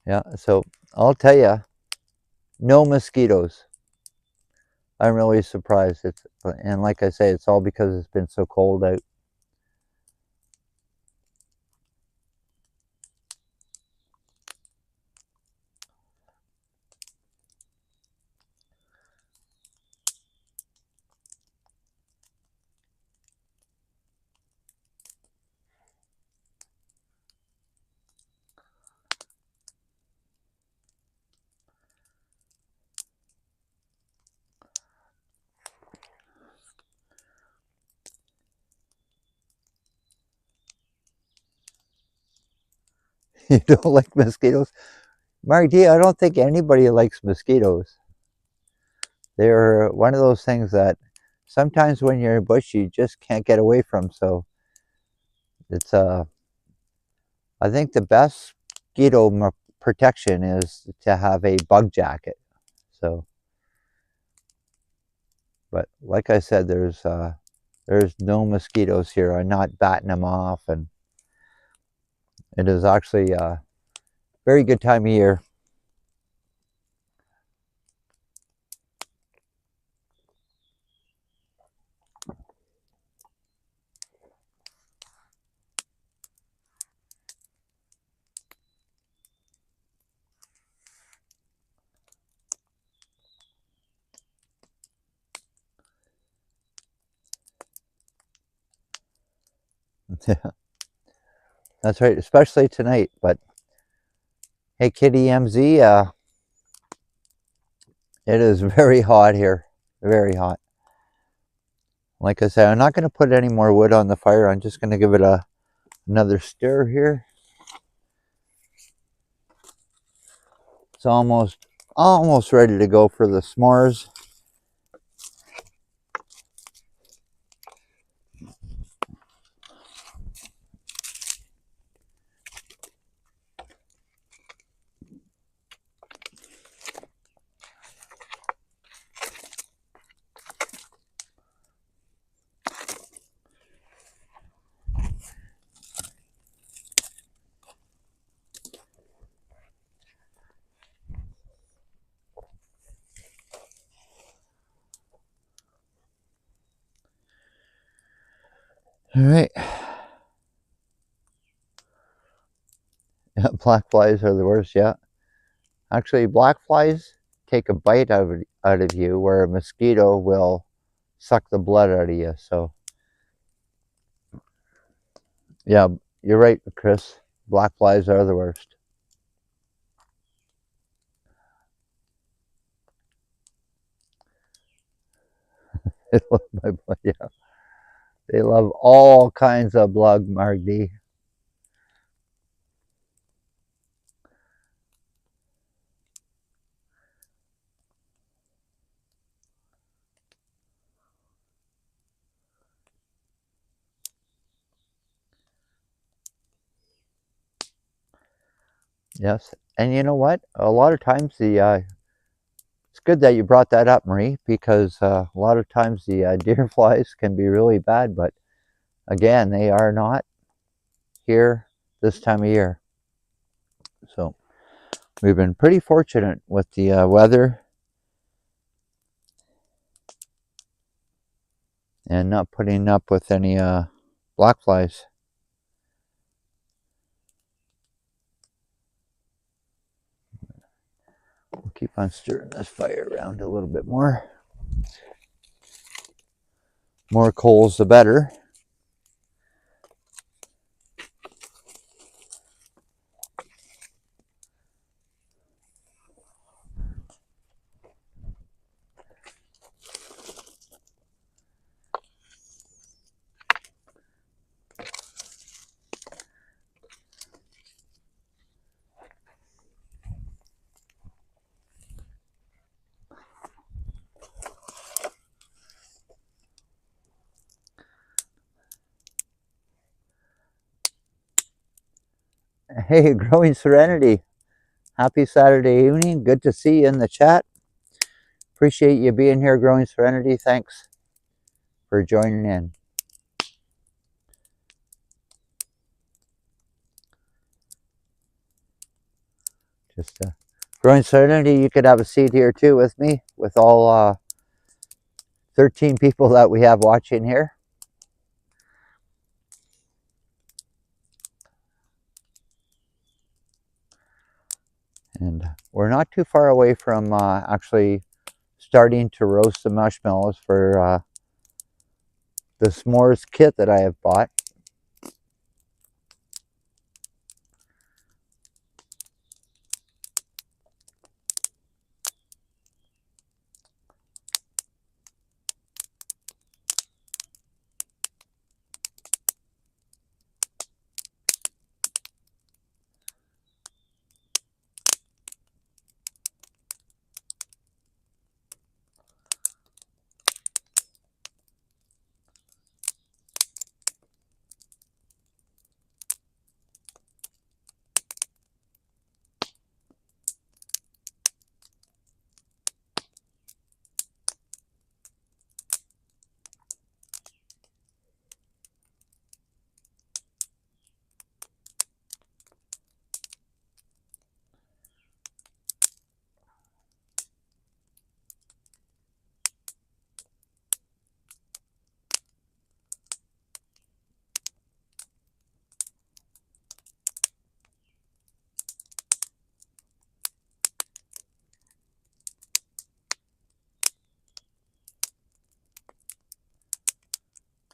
Yeah, so I'll tell you, no mosquitoes. I'm really surprised. And like I say, it's all because it's been so cold out. You don't like mosquitoes? Mark D, I don't think anybody likes mosquitoes. They're one of those things that sometimes when you're in a bush, you just can't get away from. So it's I think the best mosquito protection is to have a bug jacket. So, but like I said, there's no mosquitoes here. I'm not batting them off, and it is actually a very good time of year. That's right, especially tonight. But hey, Kitty MZ, it is very hot here, very hot. Like I said, I'm not going to put any more wood on the fire. I'm just going to give it another stir here. It's almost ready to go for the s'mores. All right. Black flies are the worst, yeah. Actually, black flies take a bite out of you, where a mosquito will suck the blood out of you. So, yeah, you're right, Chris. Black flies are the worst. They love my blood, yeah. They love all kinds of blood, Mark D. Yes, and you know what? A lot of times it's good that you brought that up, Marie, because a lot of times the deer flies can be really bad, but again, they are not here this time of year. So we've been pretty fortunate with the weather and not putting up with any black flies. We'll keep on stirring this fire around a little bit more. More coals, the better. Hey, Growing Serenity. Happy Saturday evening. Good to see you in the chat. Appreciate you being here, Growing Serenity. Thanks for joining in. Just Growing Serenity, you could have a seat here too with me, with all 13 people that we have watching here. And we're not too far away from actually starting to roast the marshmallows for the s'mores kit that I have bought.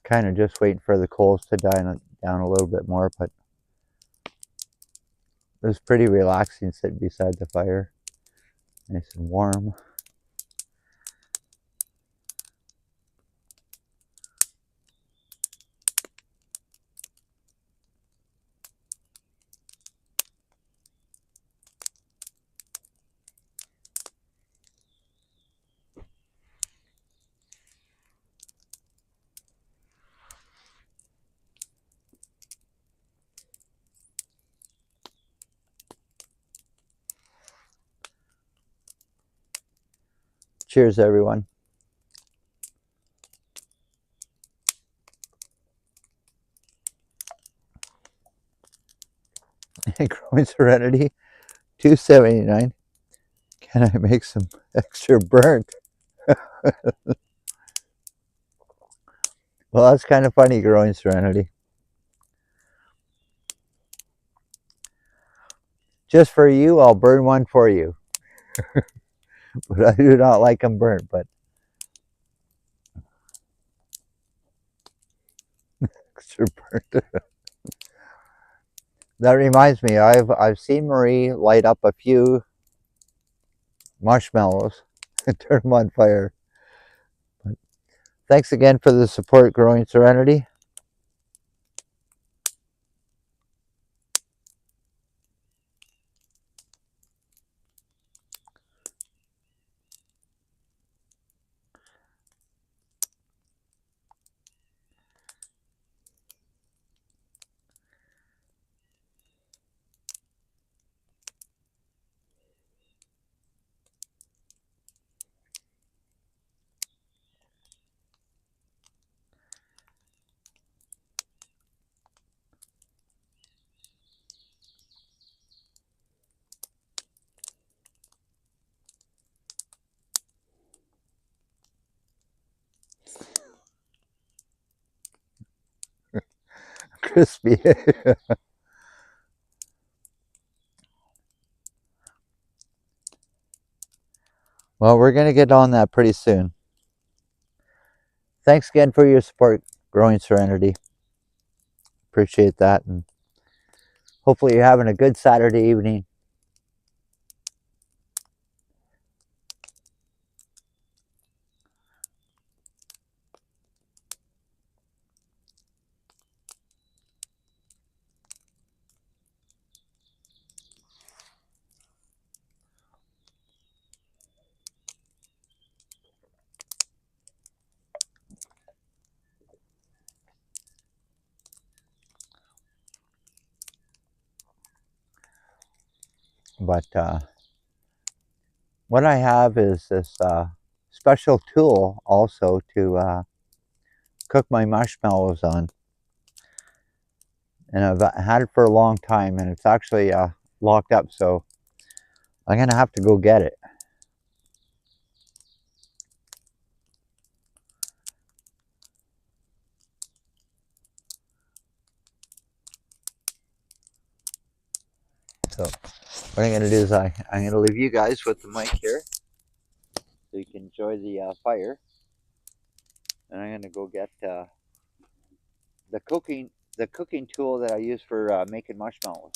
Kind of just waiting for the coals to die down a little bit more, but it was pretty relaxing sitting beside the fire. Nice and warm. Cheers, everyone. Growing Serenity, $2.79. Can I make some extra burnt? Well, that's kind of funny, Growing Serenity. Just for you, I'll burn one for you. But I do not like them burnt, but extra burnt. That reminds me, I've seen Marie light up a few marshmallows and turn them on fire. But thanks again for the support, Growing Serenity. Crispy. Well, we're going to get on that pretty soon. Thanks again for your support, Growing Serenity. Appreciate that. And hopefully you're having a good Saturday evening. But what I have is this special tool also to cook my marshmallows on. And I've had it for a long time, and it's actually locked up, so I'm gonna have to go get it. So what I'm gonna do is I'm gonna leave you guys with the mic here, so you can enjoy the fire. And I'm gonna go get the cooking tool that I use for making marshmallows.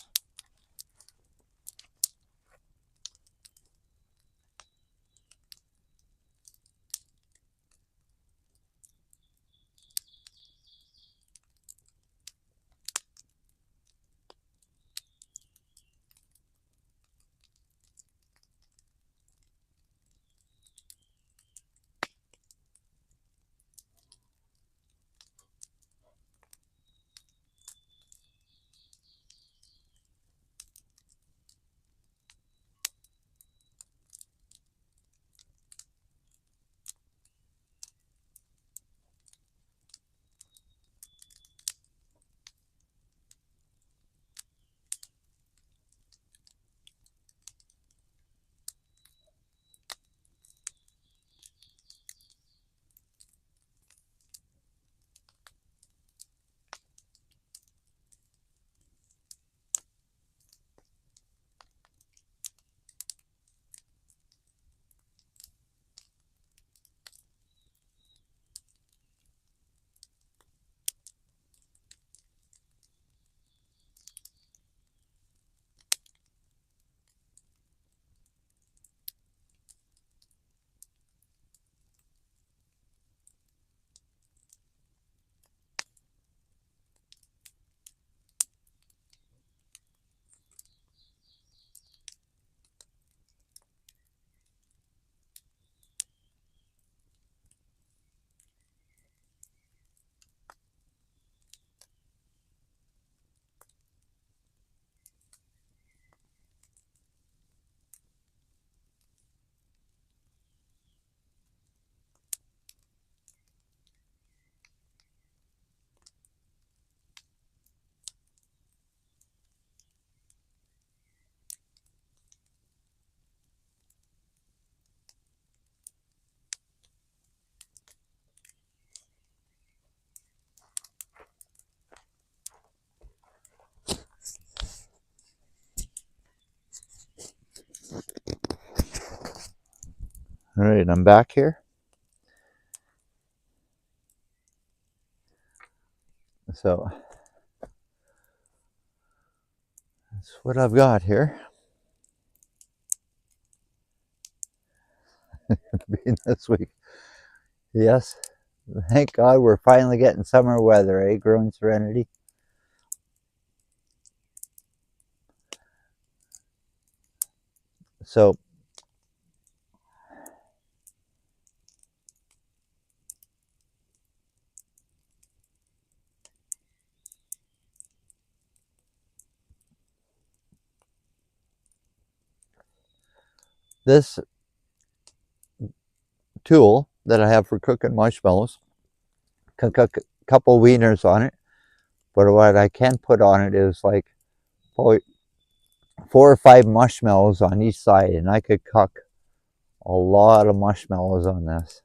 All right, I'm back here. So that's what I've got here. Being this week. Yes, thank God we're finally getting summer weather, eh? Growing Serenity. So this tool that I have for cooking marshmallows can cook a couple wieners on it, but what I can put on it is like probably 4 or 5 marshmallows on each side, and I could cook a lot of marshmallows on this.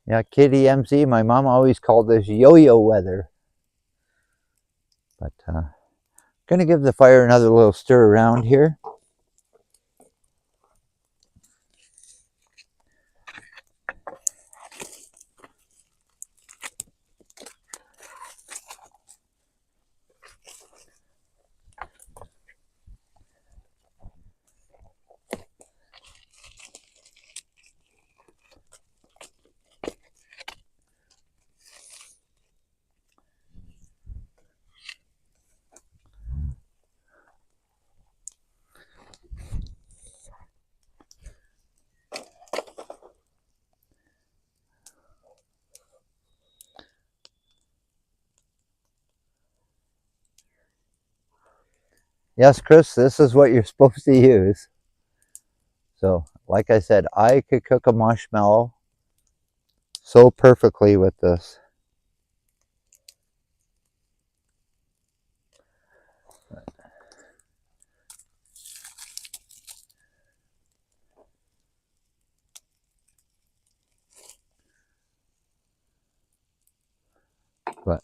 Yeah, Kitty MC, my mom always called this yo-yo weather. But gonna give the fire another little stir around here. Yes, Chris, this is what you're supposed to use. So, like I said, I could cook a marshmallow so perfectly with this. But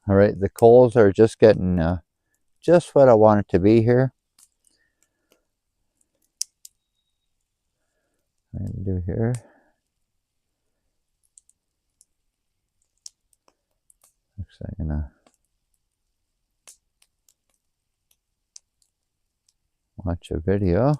all right, the coals are just getting just what I want it to be here. I'm going to do here. Actually, I'm going to watch a video.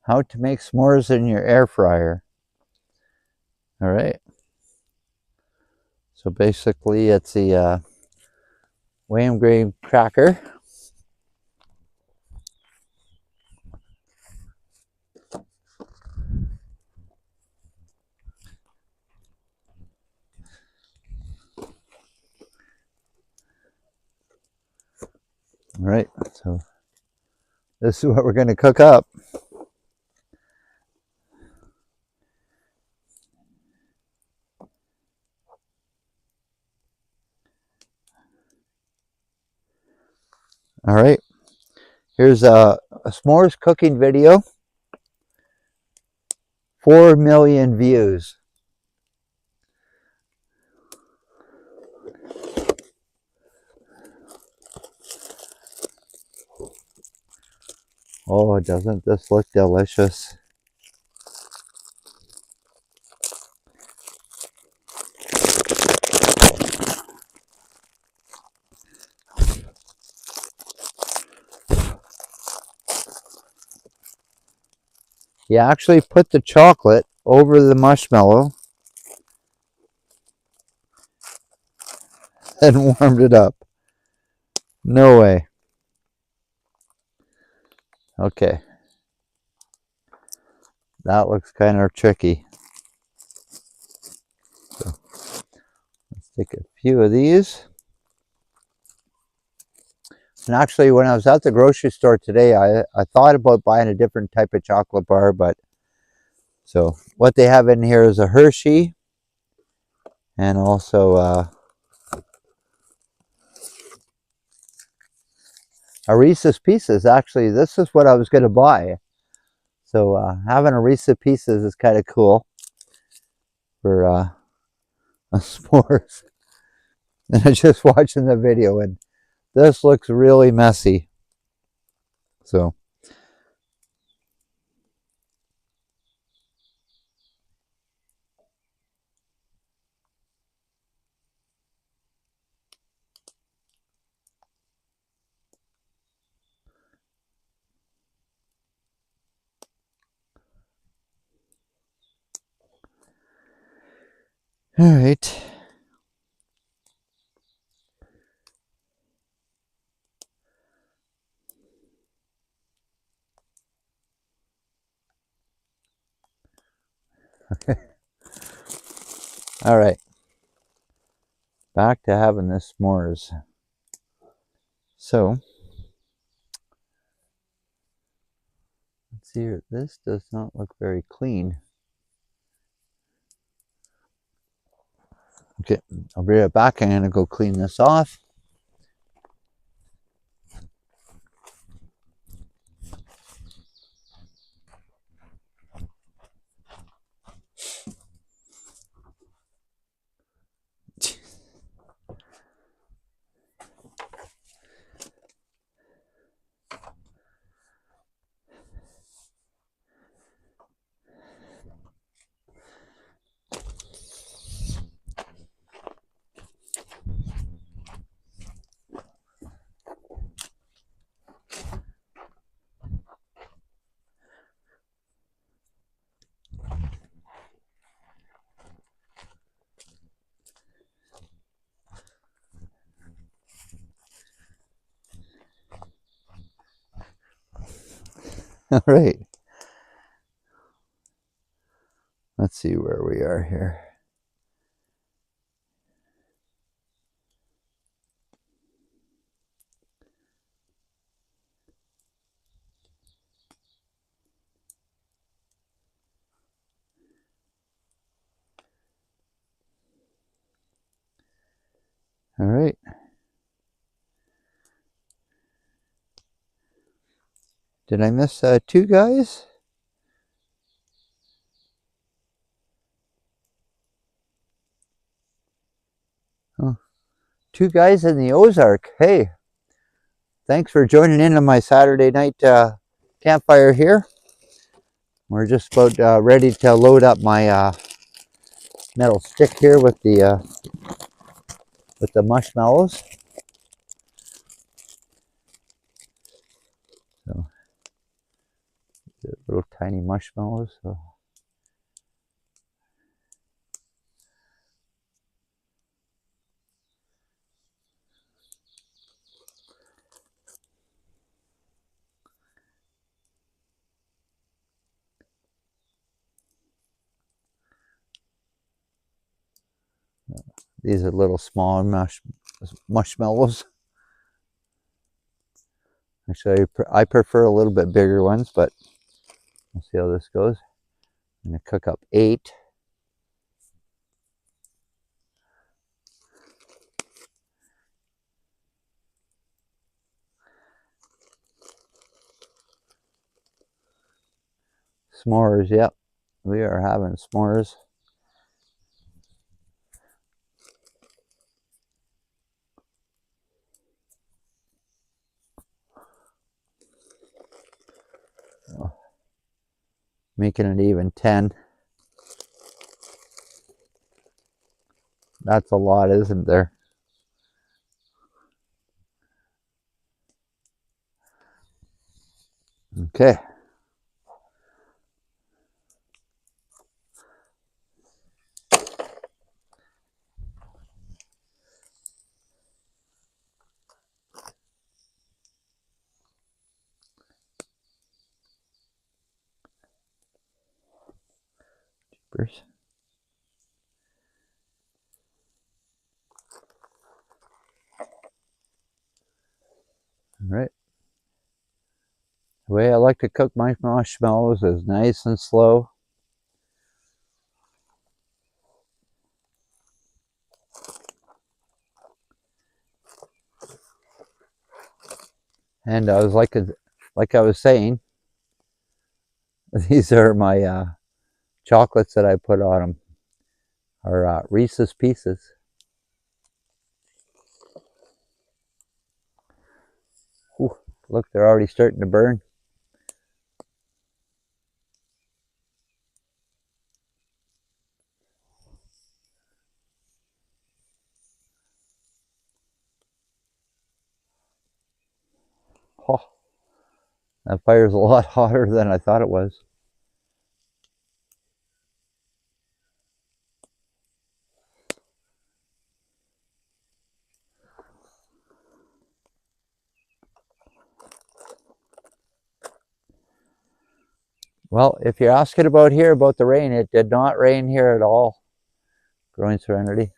How to make s'mores in your air fryer. All right. So basically, it's the Wham graham cracker. All right. So this is what we're going to cook up. All right. Here's a s'mores cooking video. 4 million views. Oh, doesn't this look delicious? You actually put the chocolate over the marshmallow and warmed it up. No way. Okay. That looks kind of tricky. So let's take a few of these. And actually, when I was at the grocery store today, I thought about buying a different type of chocolate bar, but so what they have in here is a Hershey and also a Reese's Pieces. Actually, this is what I was going to buy. So having a Reese's Pieces is kind of cool for a s'mores. And I'm just watching the video, and this looks really messy. So All right. All right. Back to having the s'mores. So, let's see here. This does not look very clean. Okay, I'll be right back. I'm going to go clean this off. All right. Let's see where we are here. All right. Did I miss two guys? Oh, two guys in the Ozark. Hey, thanks for joining in on my Saturday night campfire here. We're just about ready to load up my metal stick here with the marshmallows. So, little tiny marshmallows. So. These are little small marshmallows. Actually, I prefer a little bit bigger ones, but we'll see how this goes. I'm going to cook up 8. S'mores, yep. We are having s'mores. Oh, making it even 10. That's a lot, isn't there? Okay. Jeepers. All right. The way I like to cook my marshmallows is nice and slow. And I was like I was saying, these are my chocolates that I put on them. Are Reese's Pieces. Ooh, look, they're already starting to burn. Oh, that fire's a lot hotter than I thought it was. Well, if you're asking about here about the rain, it did not rain here at all. Growing Serenity.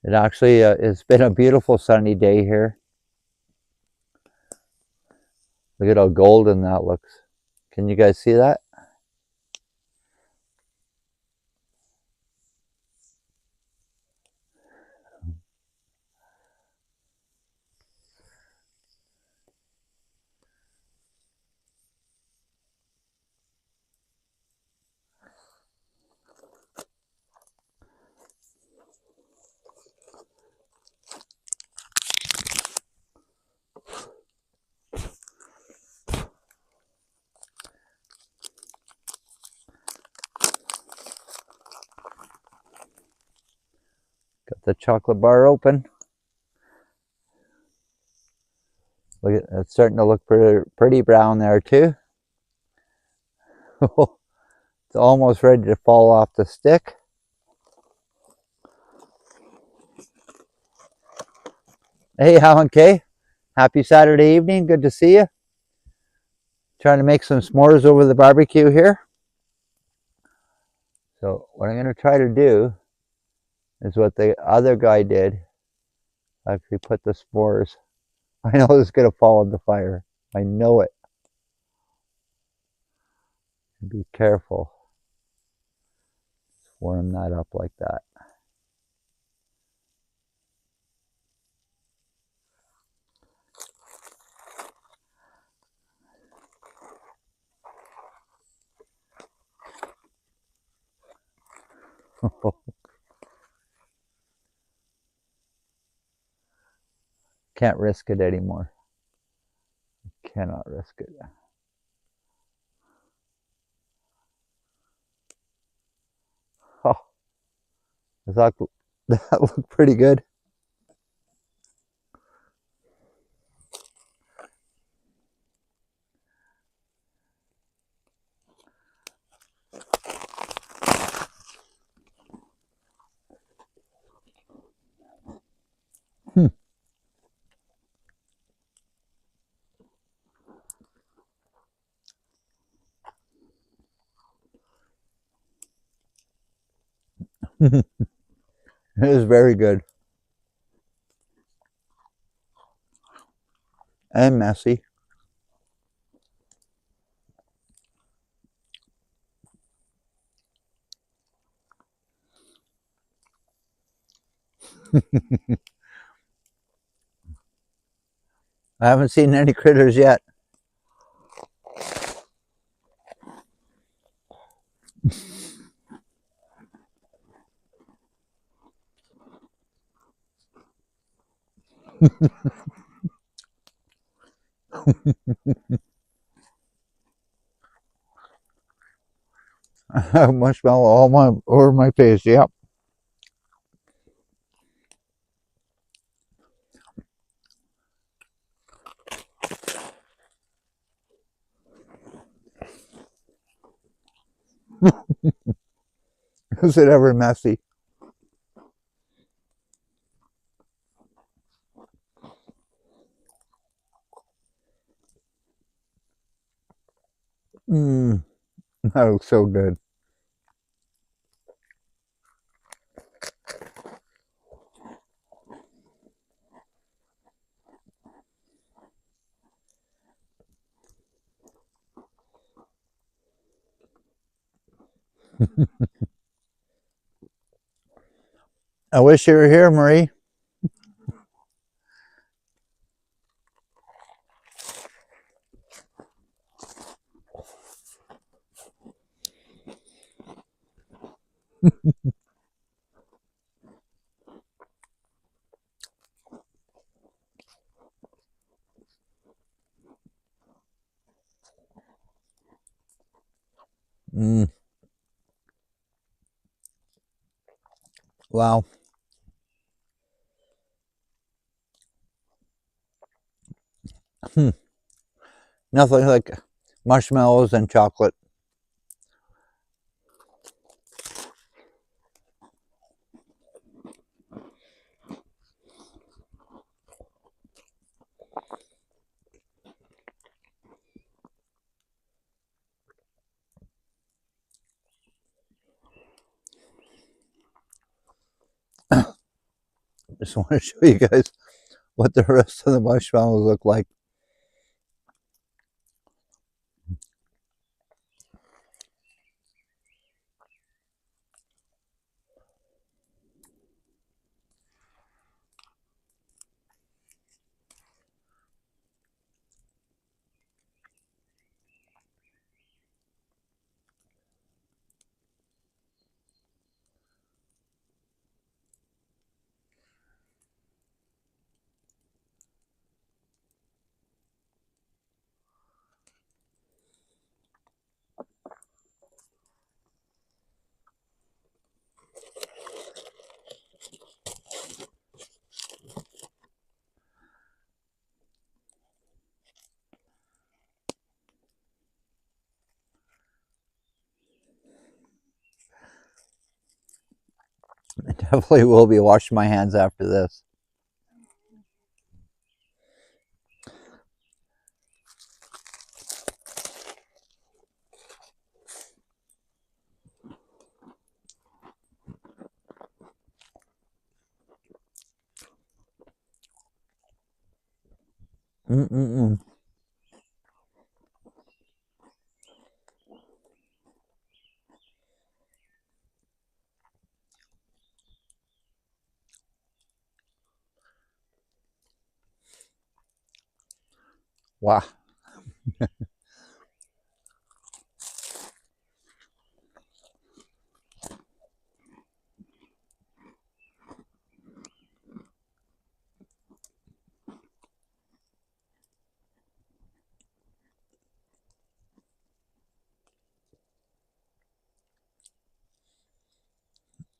It actually it's been a beautiful sunny day here. Look at how golden that looks. Can you guys see that? Got the chocolate bar open. Look at it's starting to look pretty brown there too. It's almost ready to fall off the stick. Hey, Alan K. Happy Saturday evening. Good to see you. Trying to make some s'mores over the barbecue here. So what I'm going to try to do is what the other guy did. Actually put the s'mores. I know it's going to fall in the fire. I know it. Be careful. Just warm that up like that. Can't risk it anymore. Cannot risk it. Oh, that looked pretty good. It is very good. And messy. I haven't seen any critters yet. I have marshmallow all over my face. Yep. Is it ever messy? Mmm, that looks so good. I wish you were here, Marie. Mm. Wow. Nothing like marshmallows and chocolate. Just want to show you guys what the rest of the marshmallows look like. I definitely will be washing my hands after this. Mm-mm-mm. Wow.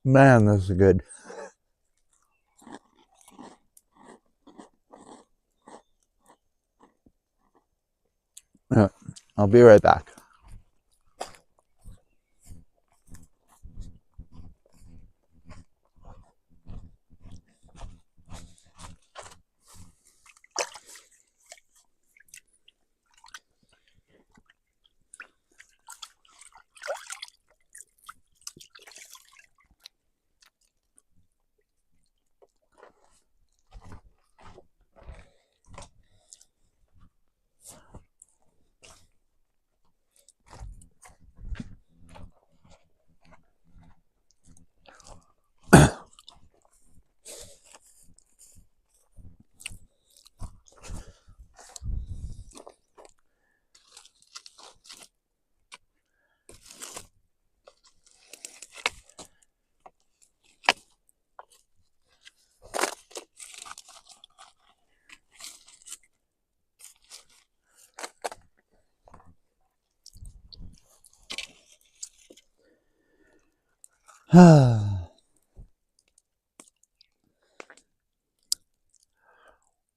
Man, this is good. I'll be right back.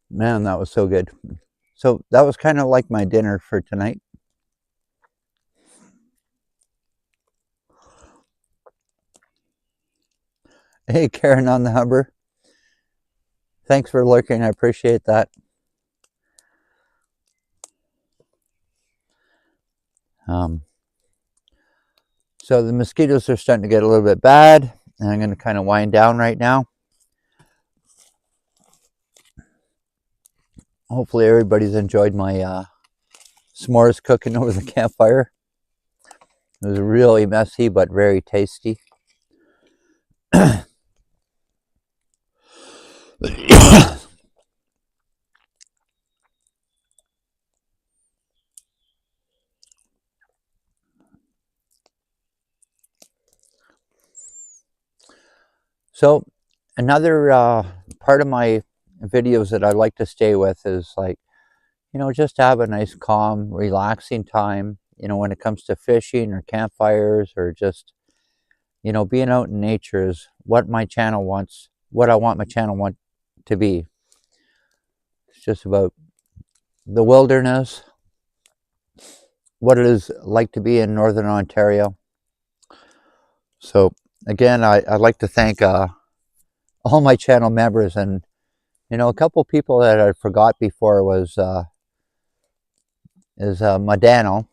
Man, that was so good. So that was kind of like my dinner for tonight. Hey, Karen on the Humber. Thanks for lurking. I appreciate that. So the mosquitoes are starting to get a little bit bad, and I'm going to kind of wind down right now. Hopefully everybody's enjoyed my s'mores cooking over the campfire. It was really messy, but very tasty. So another part of my videos that I like to stay with is like, just have a nice, calm, relaxing time, when it comes to fishing or campfires or just, being out in nature is what my channel wants, what I want my channel to be. It's just about the wilderness, what it is like to be in Northern Ontario. So again, I'd like to thank all my channel members, and a couple people that I forgot before was Madano.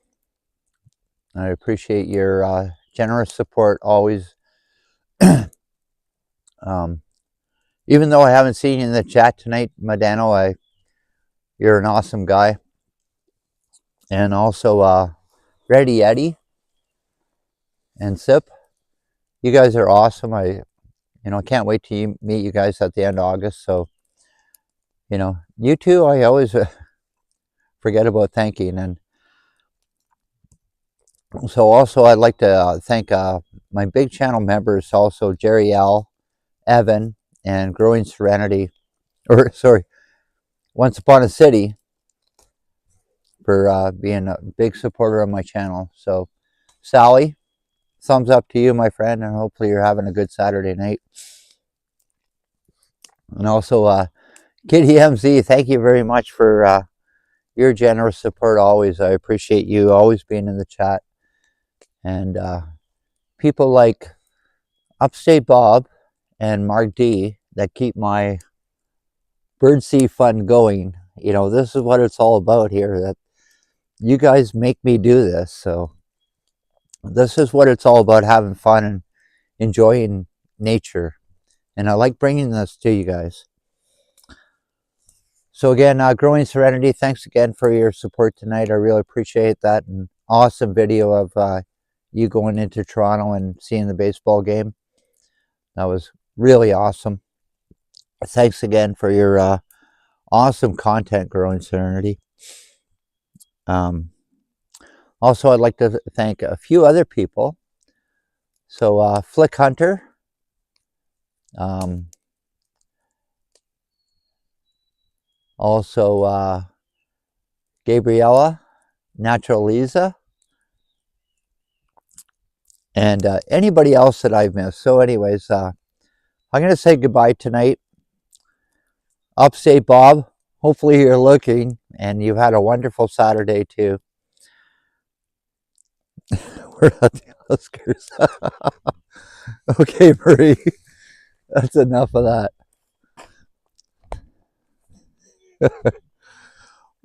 I appreciate your generous support always. Even though I haven't seen you in the chat tonight, Madano, you're an awesome guy. And also, Ready Eddie and Sip, you guys are awesome. I can't wait to meet you guys at the end of August. So, you two, I always forget about thanking. And so also I'd like to thank my big channel members, also Jerry L, Evan, and Growing Serenity, or sorry, Once Upon a City, for being a big supporter of my channel. So, Sally, thumbs up to you, my friend, and hopefully you're having a good Saturday night. And also, Kitty MZ, thank you very much for your generous support always. I appreciate you always being in the chat. And people like Upstate Bob and Mark D that keep my birdseed fund going. This is what it's all about here, that you guys make me do this. So this is what it's all about, having fun and enjoying nature. And I like bringing this to you guys. So again, Growing Serenity, thanks again for your support tonight. I really appreciate that. An awesome video of you going into Toronto and seeing the baseball game. That was really awesome. Thanks again for your awesome content, Growing Serenity. Also, I'd like to thank a few other people. So, Flick Hunter, also Gabriella, Natural Lisa, and anybody else that I've missed. So anyways, I'm going to say goodbye tonight. Upstate Bob, hopefully you're looking and you've had a wonderful Saturday too. We're at the Oscars. Okay, Marie, that's enough of that.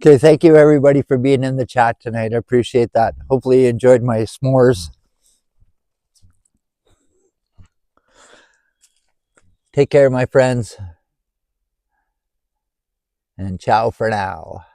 Okay, thank you everybody for being in the chat tonight. I appreciate that. Hopefully you enjoyed my s'mores. Take care, my friends, and ciao for now.